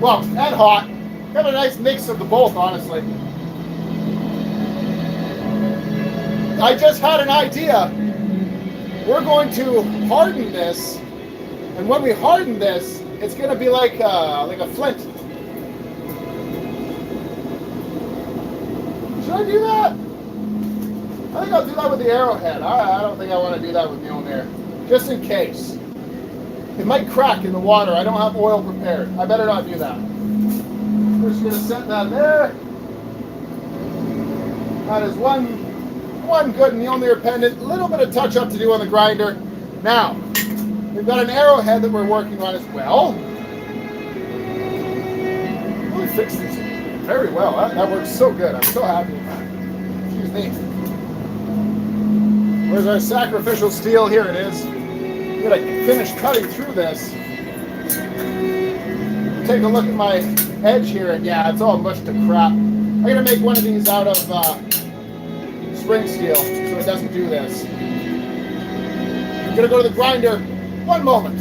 Well, and hot. Got a nice mix of the both, honestly. I just had an idea. We're going to harden this, and when we harden this, it's going to be like a flint. Should I do that? I think I'll do that with the arrowhead. I don't think I want to do that with Mjolnir, just in case. It might crack in the water. I don't have oil prepared. I better not do that. We're just going to set that there. That is one good Mjolnir pendant. A little bit of touch up to do on the grinder. Now, we've got an arrowhead that we're working on as well. Really fixed this very well. That works so good. I'm so happy with that. Excuse me. Where's our sacrificial steel? Here it is. I'm going to finish cutting through this. Take a look at my edge here, and yeah, it's all mushed to crap. I'm going to make one of these out of spring steel so it doesn't do this. I'm going to go to the grinder. One moment.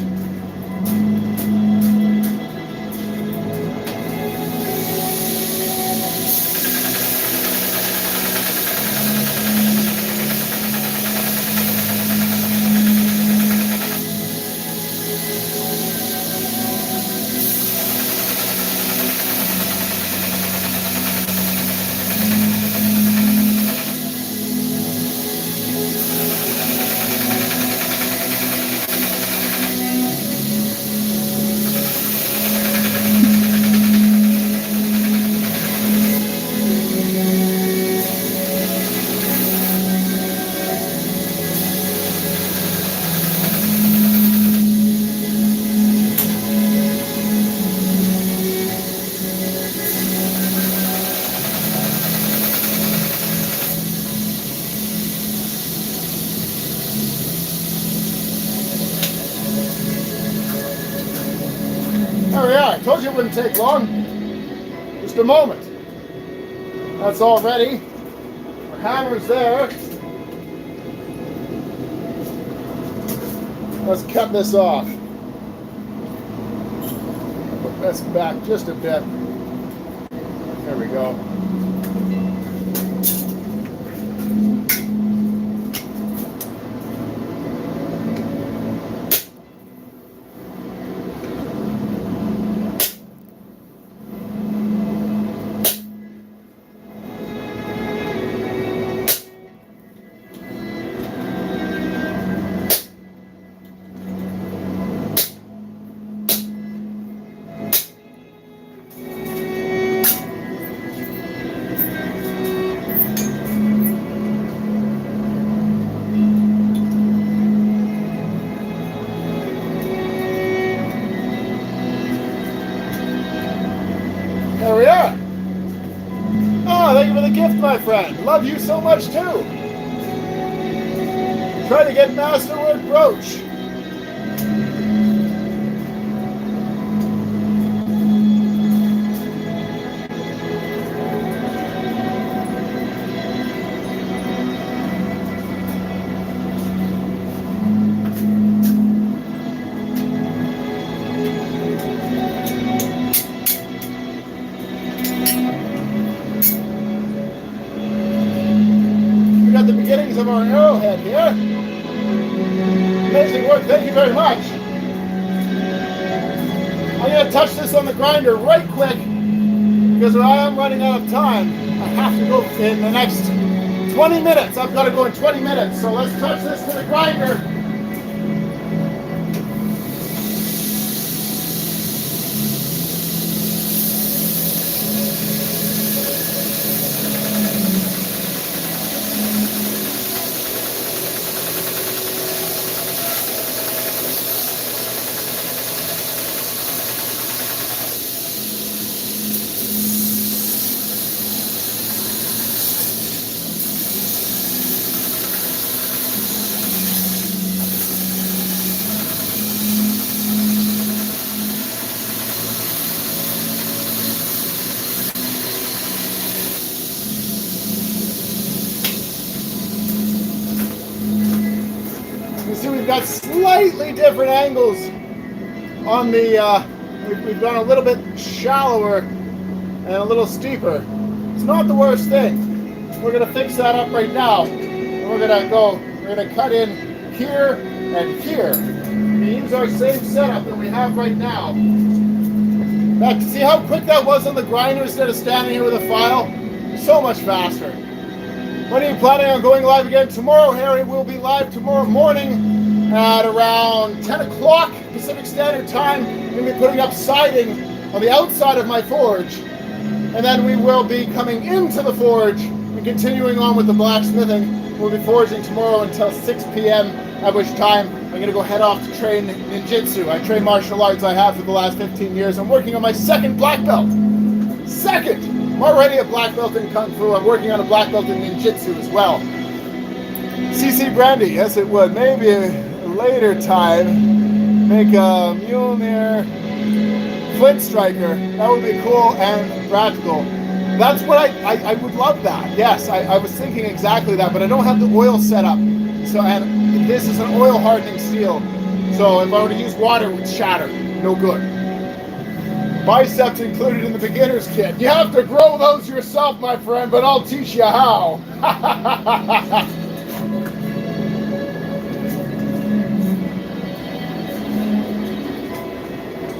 There we are. I told you it wouldn't take long. Just a moment. That's all ready. Our hammer's there. Let's cut this off. Put this back just a bit. There we go. There we are. Oh, thank you for the gift, my friend. Love you so much, too. Try to get Masterwork brooch. of our arrowhead here. Amazing work, thank you very much. I'm going to touch this on the grinder right quick because I am running out of time. I have to go in the next 20 minutes. I've got to go in 20 minutes. So let's touch this to the grinder. Got slightly different angles on the we've gone a little bit shallower and a little steeper. It's not the worst thing. We're gonna fix that up right now. And we're gonna cut in here and here. We use our same setup that we have right now. See how quick that was on the grinder instead of standing here with a file? So much faster. When are you planning on going live again? Tomorrow, Harry, we'll be live tomorrow morning at around 10 o'clock Pacific Standard Time. I'm going to be putting up siding on the outside of my forge. And then we will be coming into the forge and continuing on with the blacksmithing. We'll be forging tomorrow until 6 p.m., at which time I'm going to go head off to train ninjutsu. I train martial arts, I have for the last 15 years. I'm working on my second black belt. Second! I'm already a black belt in Kung Fu. I'm working on a black belt in ninjutsu as well. CC Brandy, yes it would. Maybe a later time, make a Mjolnir flint striker. That would be cool and practical. That's what I would love that. Yes, I was thinking exactly that, but I don't have the oil set up. So, and this is an oil hardening steel. So if I were to use water, it would shatter. No good. Biceps included in the beginner's kit. You have to grow those yourself, my friend, but I'll teach you how.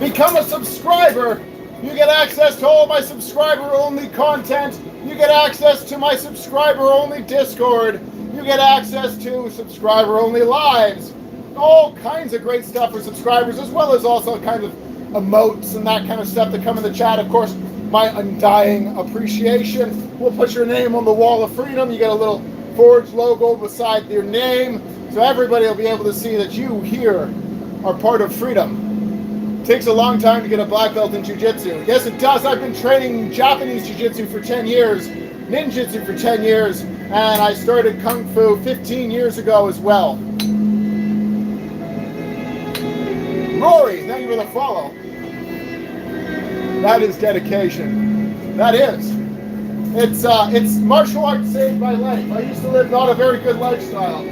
Become a subscriber. You get access to all my subscriber-only content. You get access to my subscriber-only Discord. You get access to subscriber-only lives. All kinds of great stuff for subscribers, as well as also kind of emotes and that kind of stuff that come in the chat. Of course, my undying appreciation. We'll put your name on the wall of freedom. You get a little Forge logo beside your name, so everybody will be able to see that you here are part of freedom. Takes a long time to get a black belt in jiu-jitsu. Yes, it does. I've been training Japanese jiu-jitsu for 10 years, ninjutsu for 10 years, and I started Kung Fu 15 years ago as well. Rory, thank you for the follow. That is dedication. That is. It's martial arts saved my life. I used to live not a very good lifestyle.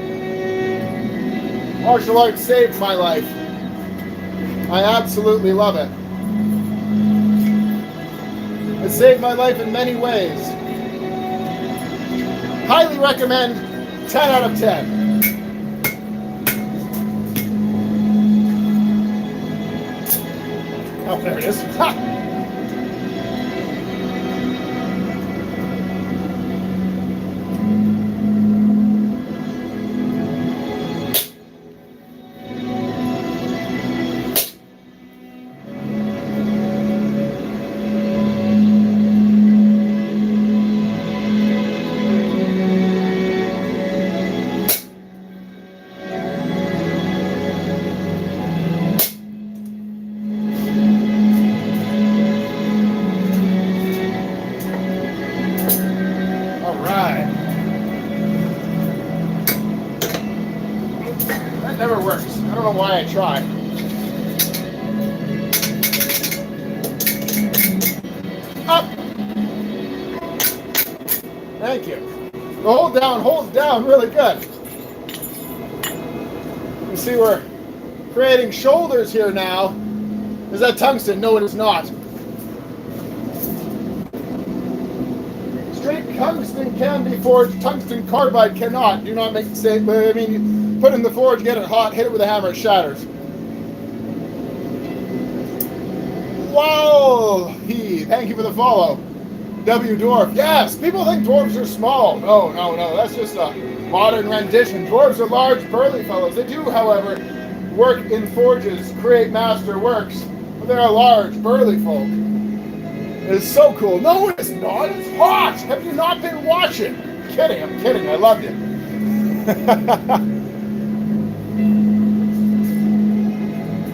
Martial arts saved my life. I absolutely love it. It saved my life in many ways. Highly recommend, 10 out of 10. Oh, there it is. Ha! Why I try. Up. Thank you. The hold down holds down really good. You see we're creating shoulders here now. Is that tungsten? No, it is not. It's Straight tungsten can be forged. Tungsten carbide cannot. Do not make the same. I mean, put it in the forge, get it hot, hit it with a hammer, it shatters. Wow! Thank you for the follow. W Dwarf. Yes, people think dwarves are small. No. That's just a modern rendition. Dwarves are large, burly fellows. They do, however, work in forges, create master works. But they're a large, burly folk. It is so cool. No, it's not. It's hot. Have you not been watching? I'm kidding. I love you.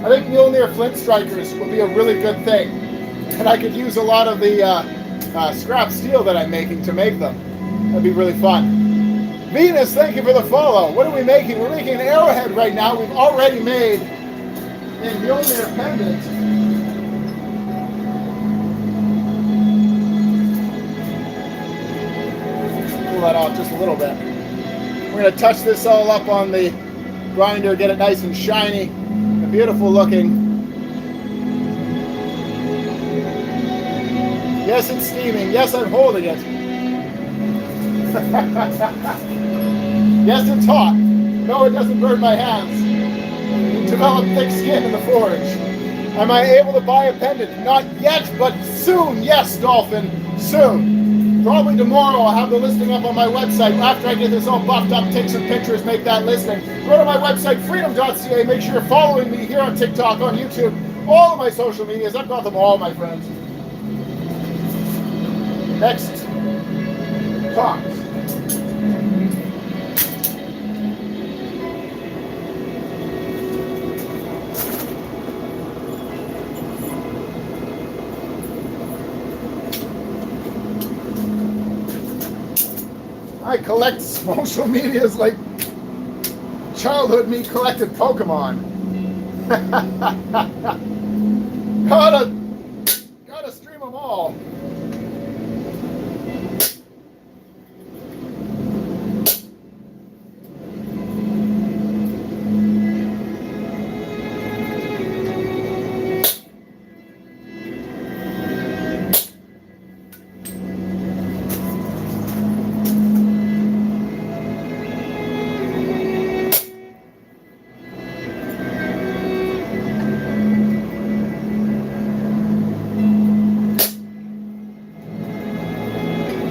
I think Mjolnir flint strikers would be a really good thing. And I could use a lot of the scrap steel that I'm making to make them. That'd be really fun. Venus, thank you for the follow. What are we making? We're making an arrowhead right now. We've already made a Mjolnir pendant. Pull that off just a little bit. We're going to touch this all up on the grinder, get it nice and shiny and beautiful looking. Yes, it's steaming. Yes, I'm holding it. Yes, it's hot. No, it doesn't burn my hands. Develop thick skin in the forge. Am I able to buy a pendant? Not yet, but soon. Yes, Dolphin, soon. Probably tomorrow I'll have the listing up on my website. After I get this all buffed up, take some pictures, make that listing. Go to my website, Friidom.ca. Make sure you're following me here on TikTok, on YouTube, all of my social medias. I've got them all, my friends. Next, talks. I collect social medias like childhood me collected Pokemon. Gotta stream them all.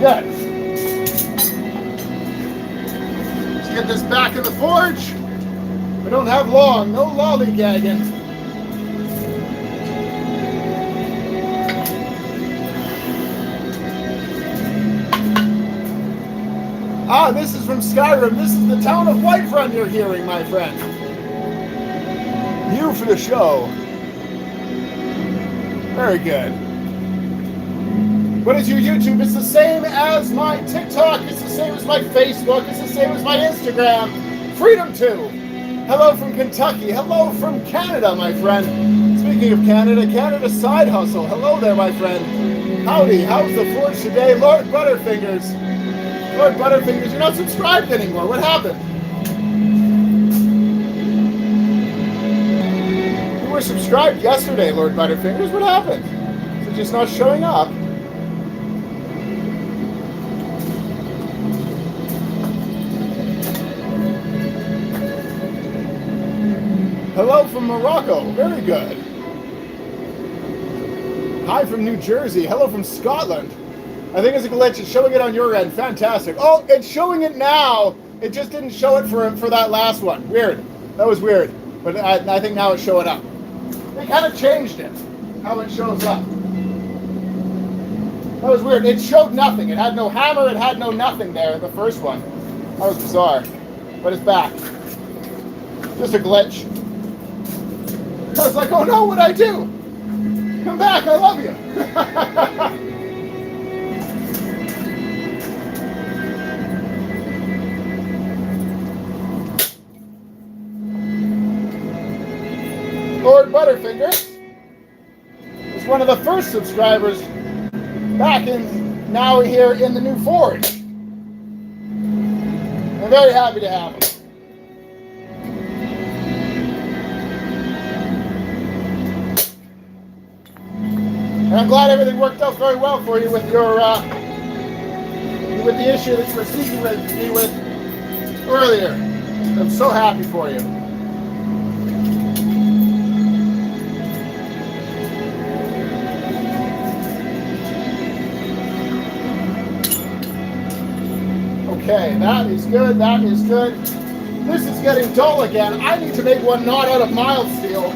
Yes. Let's get this back in the forge. We don't have long. No lollygagging. Ah, this is from Skyrim. This is the town of Whiterun you're hearing, my friend. You for the show. Very good. What is your YouTube? It's the same as my TikTok. It's the same as my Facebook. It's the same as my Instagram. Friidom.ca. Hello from Kentucky. Hello from Canada, my friend. Speaking of Canada, Canada Side Hustle. Hello there, my friend. Howdy. How's the forge today? Lord Butterfingers. Lord Butterfingers, you're not subscribed anymore. What happened? You were subscribed yesterday, Lord Butterfingers. What happened? Is it just not showing up? Hello from Morocco. Very good. Hi from New Jersey. Hello from Scotland. I think it's a glitch. It's showing it on your end. Fantastic. Oh, it's showing it now. It just didn't show it for that last one. Weird. That was weird. But I think now it's showing up. They kind of changed it, how it shows up. That was weird. It showed nothing. It had no hammer. It had no nothing there, the first one. That was bizarre. But it's back. Just a glitch. I was like, oh no, what'd I do? Come back, I love you. Lord Butterfingers is one of the first subscribers back in, now here in the new forge. I'm very happy to have him. And I'm glad everything worked out very well for you with your you with the issue that you were speaking with me with earlier. I'm so happy for you. Okay, that is good, that is good. This is getting dull again. I need to make one not out of mild steel.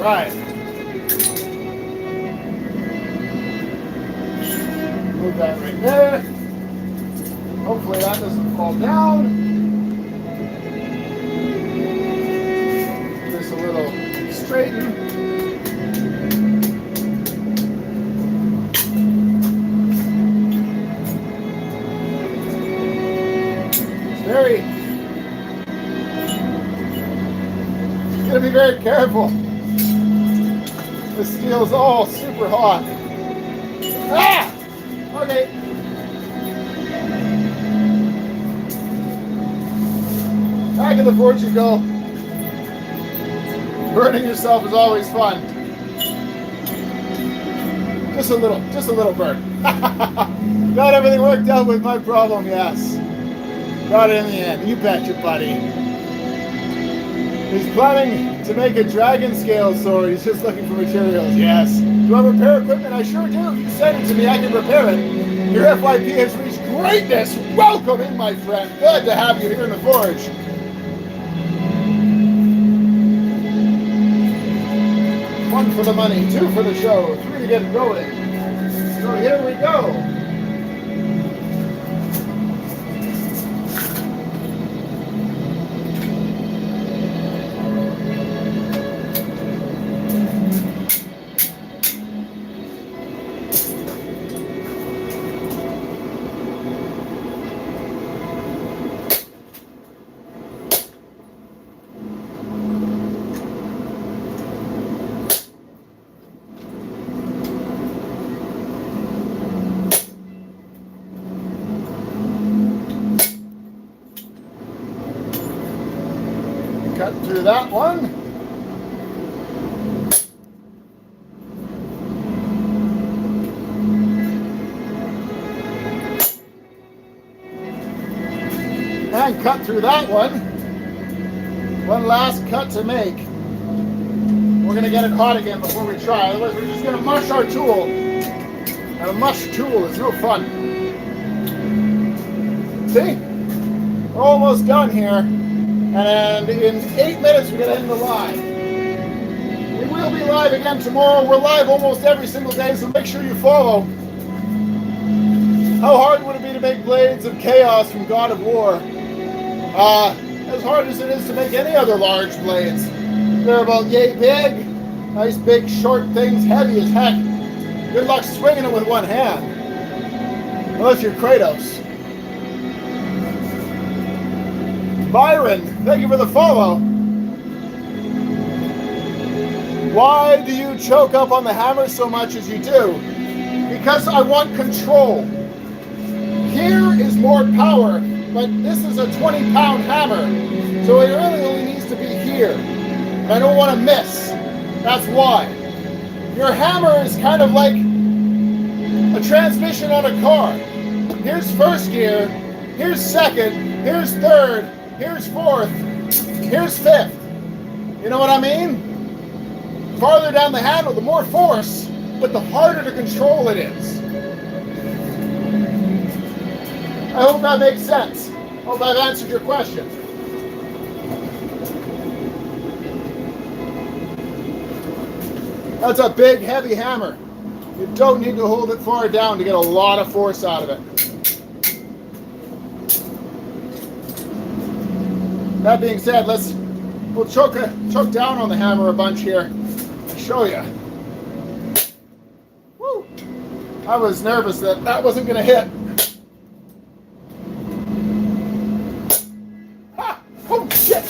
Right. Move that right there. Hopefully that doesn't fall down. This a little straighten. It's gotta be very careful. The steel's all super hot. Ah! Okay. Back in the forge you go. Burning yourself is always fun. Just a little burn. Got everything worked out with my problem, yes. Got it in the end. You betcha, buddy. He's planning to make a dragon scale sword. He's just looking for materials. Yes. Do I repair equipment? I sure do. If you send it to me, I can repair it. Your FYP has reached greatness. Welcome in, my friend. Good to have you here in the forge. One for the money, two for the show, three to get it going. So here we go. Cut through that one. And cut through that one. One last cut to make. We're going to get it hot again before we try. Otherwise, we're just going to mush our tool. And a mush tool is no fun. See? We're almost done here. And in 8 minutes, we're going to end the live. We will be live again tomorrow. We're live almost every single day, so make sure you follow. How hard would it be to make blades of chaos from God of War? As hard as it is to make any other large blades. They're about yay big. Nice big short things, heavy as heck. Good luck swinging them with one hand. Unless you're Kratos. Byron, thank you for the follow. Why do you choke up on the hammer so much as you do? Because I want control. Here is more power, but this is a 20-pound hammer, so it really only needs to be here. And I don't want to miss. That's why. Your hammer is kind of like a transmission on a car. Here's first gear, here's second, here's third, here's fourth, here's fifth. You know what I mean? Farther down the handle, the more force, but the harder to control it is. I hope that makes sense. Hope I've answered your question. That's a big, heavy hammer. You don't need to hold it far down to get a lot of force out of it. That being said, we'll choke down on the hammer a bunch here and show you. Woo! I was nervous that wasn't going to hit. Ah! Oh, shit!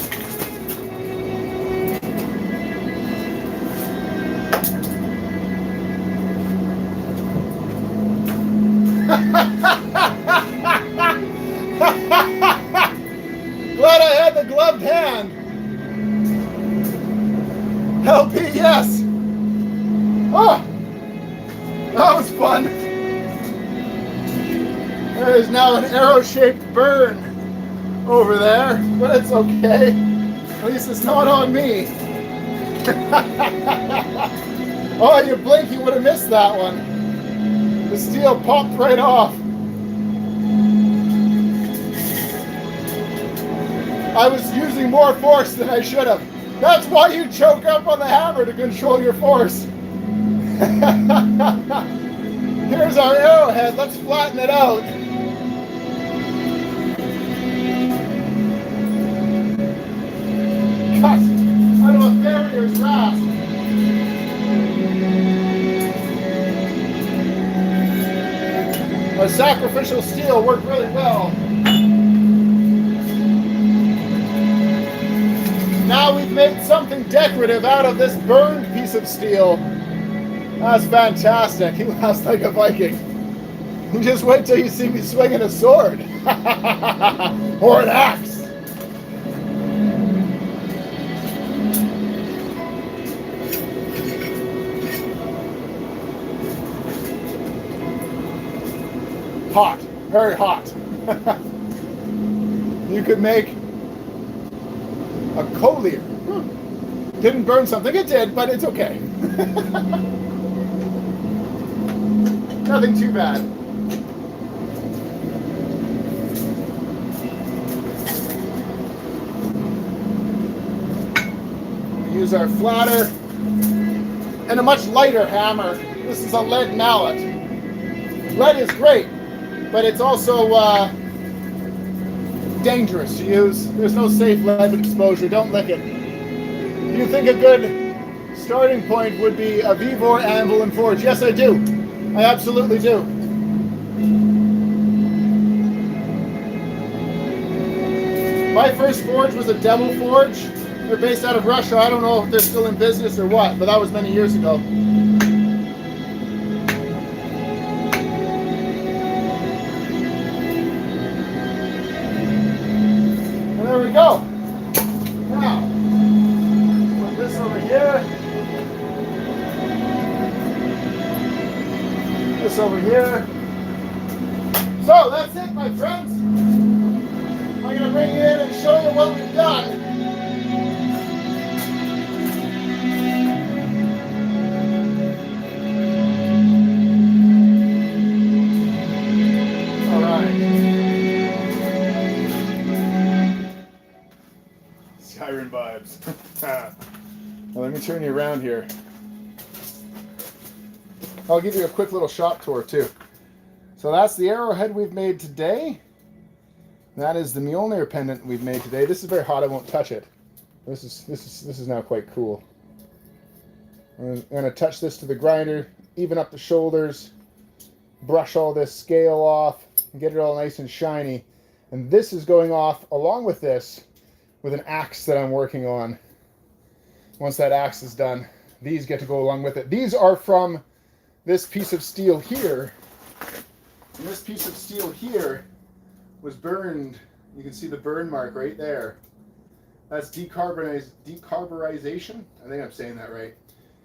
Glad I had the gloved hand. LP, yes. Oh, that was fun. There is now an arrow-shaped burn over there, but it's okay. At least it's not on me. Oh, you blink, you would have missed that one. The steel popped right off. I was using more force than I should have. That's why you choke up on the hammer, to control your force. Here's our arrowhead. Let's flatten it out. Cut out of a farrier's rasp. Our sacrificial steel worked really well. Now we've made something decorative out of this burned piece of steel. That's fantastic. He laughs like a Viking. You just wait till you see me swinging a sword. Or an axe. Hot. Very hot. You could make a collier. Didn't burn something. It did, but it's okay. Nothing too bad. We use our flatter and a much lighter hammer. This is a lead mallet. Lead is great, but it's also dangerous to use. There's no safe lead exposure. Don't lick it. You think a good starting point would be a Vevor anvil and forge? Yes, I do. I absolutely do. My first forge was a Devil Forge. They're based out of Russia. I don't know if they're still in business or what, but that was many years ago. And there we go. Now, put this over here. This over here. So that's it, my friends. I'm going to bring you in and show you what we've done. All right. Siren vibes. Well, let me turn you around here. I'll give you a quick little shop tour too. So that's the arrowhead we've made today. That is the Mjolnir pendant we've made today. This is very hot. I won't touch it. This is now quite cool. I'm going to touch this to the grinder, even up the shoulders, brush all this scale off, and get it all nice and shiny. And this is going off along with this with an axe that I'm working on. Once that axe is done, these get to go along with it. These are from this piece of steel here. And this piece of steel here was burned. You can see the burn mark right there. That's decarburization. I think I'm saying that right.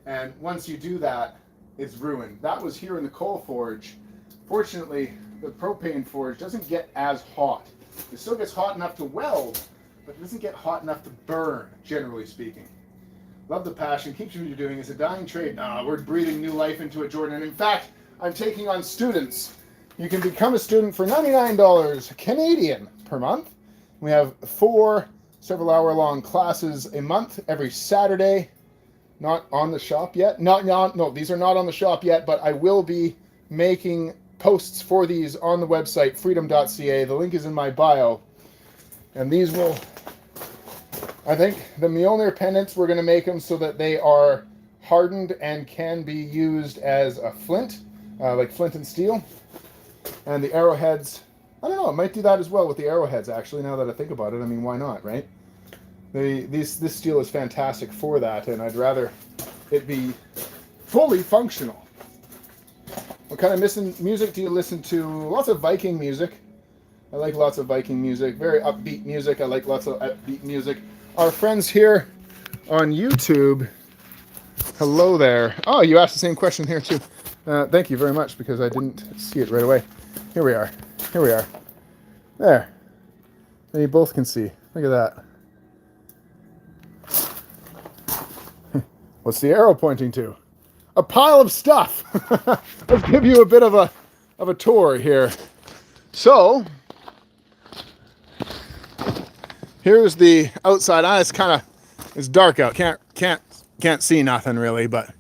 And once you do that, it's ruined. That was here in the coal forge. Fortunately, the propane forge doesn't get as hot. It still gets hot enough to weld, but it doesn't get hot enough to burn, generally speaking. Love the passion. Keeps what you're doing. It's a dying trade. We're breathing new life into it, Jordan. And in fact, I'm taking on students. You can become a student for $99 Canadian per month. We have 4 several hour-long classes a month every Saturday. Not on the shop yet. No, these are not on the shop yet, but I will be making posts for these on the website, Friidom.ca. The link is in my bio. And these will, I think, the Mjolnir pendants, we're going to make them so that they are hardened and can be used as a flint, like flint and steel. And the arrowheads, I don't know, it might do that as well with the arrowheads, actually, now that I think about it. I mean, why not, right? This steel is fantastic for that, and I'd rather it be fully functional. What kind of music do you listen to? Lots of Viking music. I like lots of Viking music. Very upbeat music. I like lots of upbeat music. Our friends here on YouTube, hello there. Oh, you asked the same question here too. Thank you very much, because I didn't see it right away. Here we are. Here we are. There. And you both can see. Look at that. What's the arrow pointing to? A pile of stuff. Let's give you a bit of a tour here. So, here's the outside. It's dark out. Can't see nothing really, but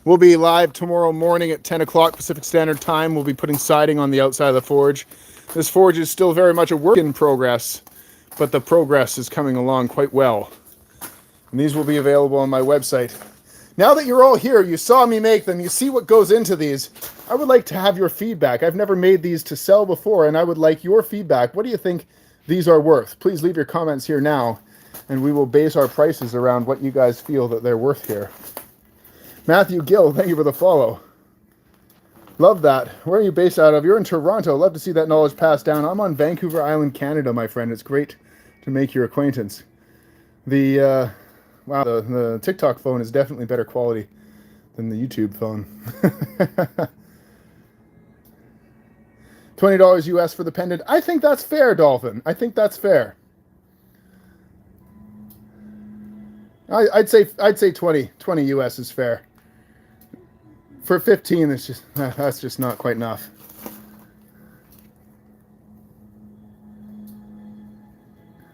we'll be live tomorrow morning at 10 o'clock Pacific Standard Time. We'll be putting siding on the outside of the forge. This forge is still very much a work in progress, but the progress is coming along quite well. And these will be available on my website. Now that you're all here, you saw me make them, you see what goes into these, I would like to have your feedback. I've never made these to sell before, and I would like your feedback. What do you think these are worth? Please leave your comments here now, and we will base our prices around what you guys feel that they're worth here. Matthew Gill, thank you for the follow. Love that. Where are you based out of? You're in Toronto. Love to see that knowledge passed down. I'm on Vancouver Island, Canada, my friend. It's great to make your acquaintance. Wow, the TikTok phone is definitely better quality than the YouTube phone. $20 US for the pendant. I think that's fair, Dolphin. I think that's fair. I'd say 20 US is fair. For 15, that's just not quite enough.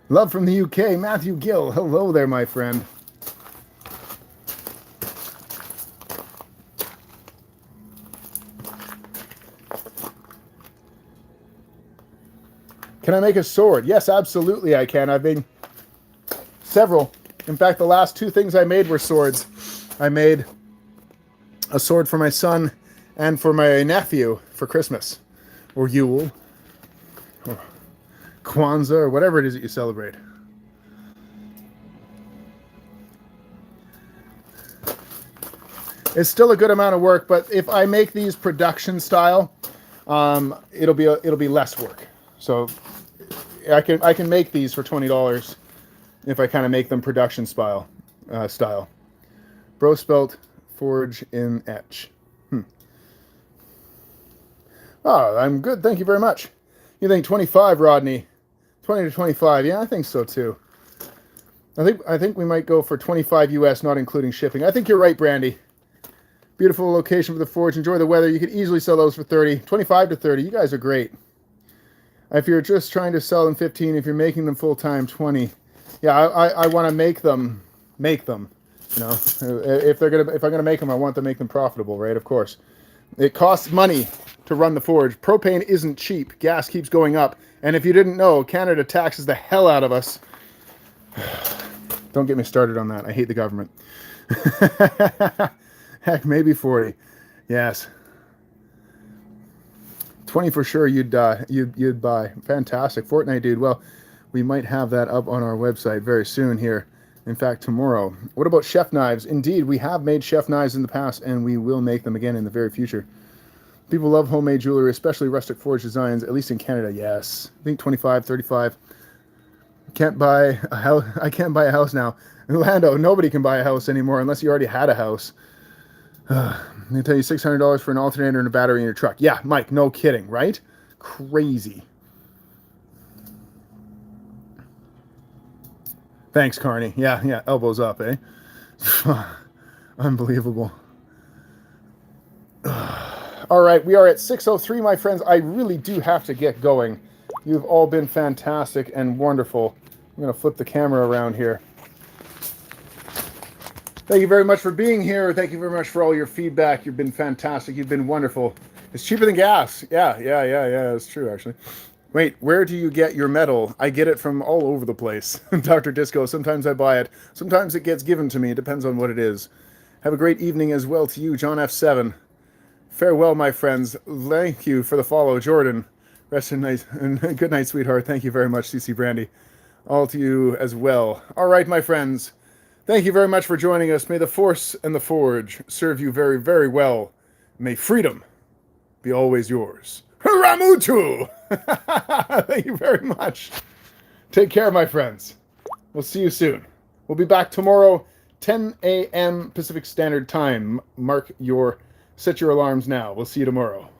Love from the UK, Matthew Gill. Hello there, my friend. Can I make a sword? Yes, absolutely I can. I've made several. In fact, the last 2 things I made were swords. I made a sword for my son and for my nephew for Christmas, or Yule, or Kwanzaa, or whatever it is that you celebrate. It's still a good amount of work, but if I make these production style, it'll be less work. So I can make these for $20 if I kind of make them production style. Bro spelt forge in etch. Oh, I'm good. Thank you very much. You think 25, Rodney? 20 to 25. Yeah, I think so too. I think we might go for 25 US, not including shipping. I think you're right, Brandy. Beautiful location for the forge. Enjoy the weather. You could easily sell those for 30, 25 to 30. You guys are great. If you're just trying to sell them 15, if you're making them full-time, 20. Yeah, I want to make them. You know, if I'm gonna make them, I want to make them profitable, right? Of course. It costs money to run the forge. Propane isn't cheap. Gas keeps going up. And if you didn't know, Canada taxes the hell out of us. Don't get me started on that. I hate the government. Heck, maybe 40. Yes. 20 for sure you'd buy. Fantastic. Fortnite, dude. Well, we might have that up on our website very soon here. In fact, tomorrow. What about chef knives? Indeed, we have made chef knives in the past, and we will make them again in the very future. People love homemade jewelry, especially rustic forge designs, at least in Canada, yes. I think 25, 35. Can't buy a house. I can't buy a house now. In Orlando, nobody can buy a house anymore unless you already had a house. I'm going to tell you $600 for an alternator and a battery in your truck. Yeah, Mike, no kidding, right? Crazy. Thanks, Carney. Yeah, elbows up, eh? Unbelievable. All right, we are at 6:03, my friends. I really do have to get going. You've all been fantastic and wonderful. I'm going to flip the camera around here. Thank you very much for being here. Thank you very much for all your feedback. You've been fantastic. You've been wonderful. It's cheaper than gas. Yeah. It's true, actually. Wait, where do you get your metal? I get it from all over the place. Dr. Disco, sometimes I buy it. Sometimes it gets given to me. It depends on what it is. Have a great evening as well to you, John F7. Farewell, my friends. Thank you for the follow, Jordan. Rest in night and good night, sweetheart. Thank you very much, CC Brandy. All to you as well. All right, my friends. Thank you very much for joining us. May the Force and the Forge serve you very, very well. May freedom be always yours. Ramutu! Thank you very much. Take care, my friends. We'll see you soon. We'll be back tomorrow, 10 a.m. Pacific Standard Time. Set your alarms now. We'll see you tomorrow.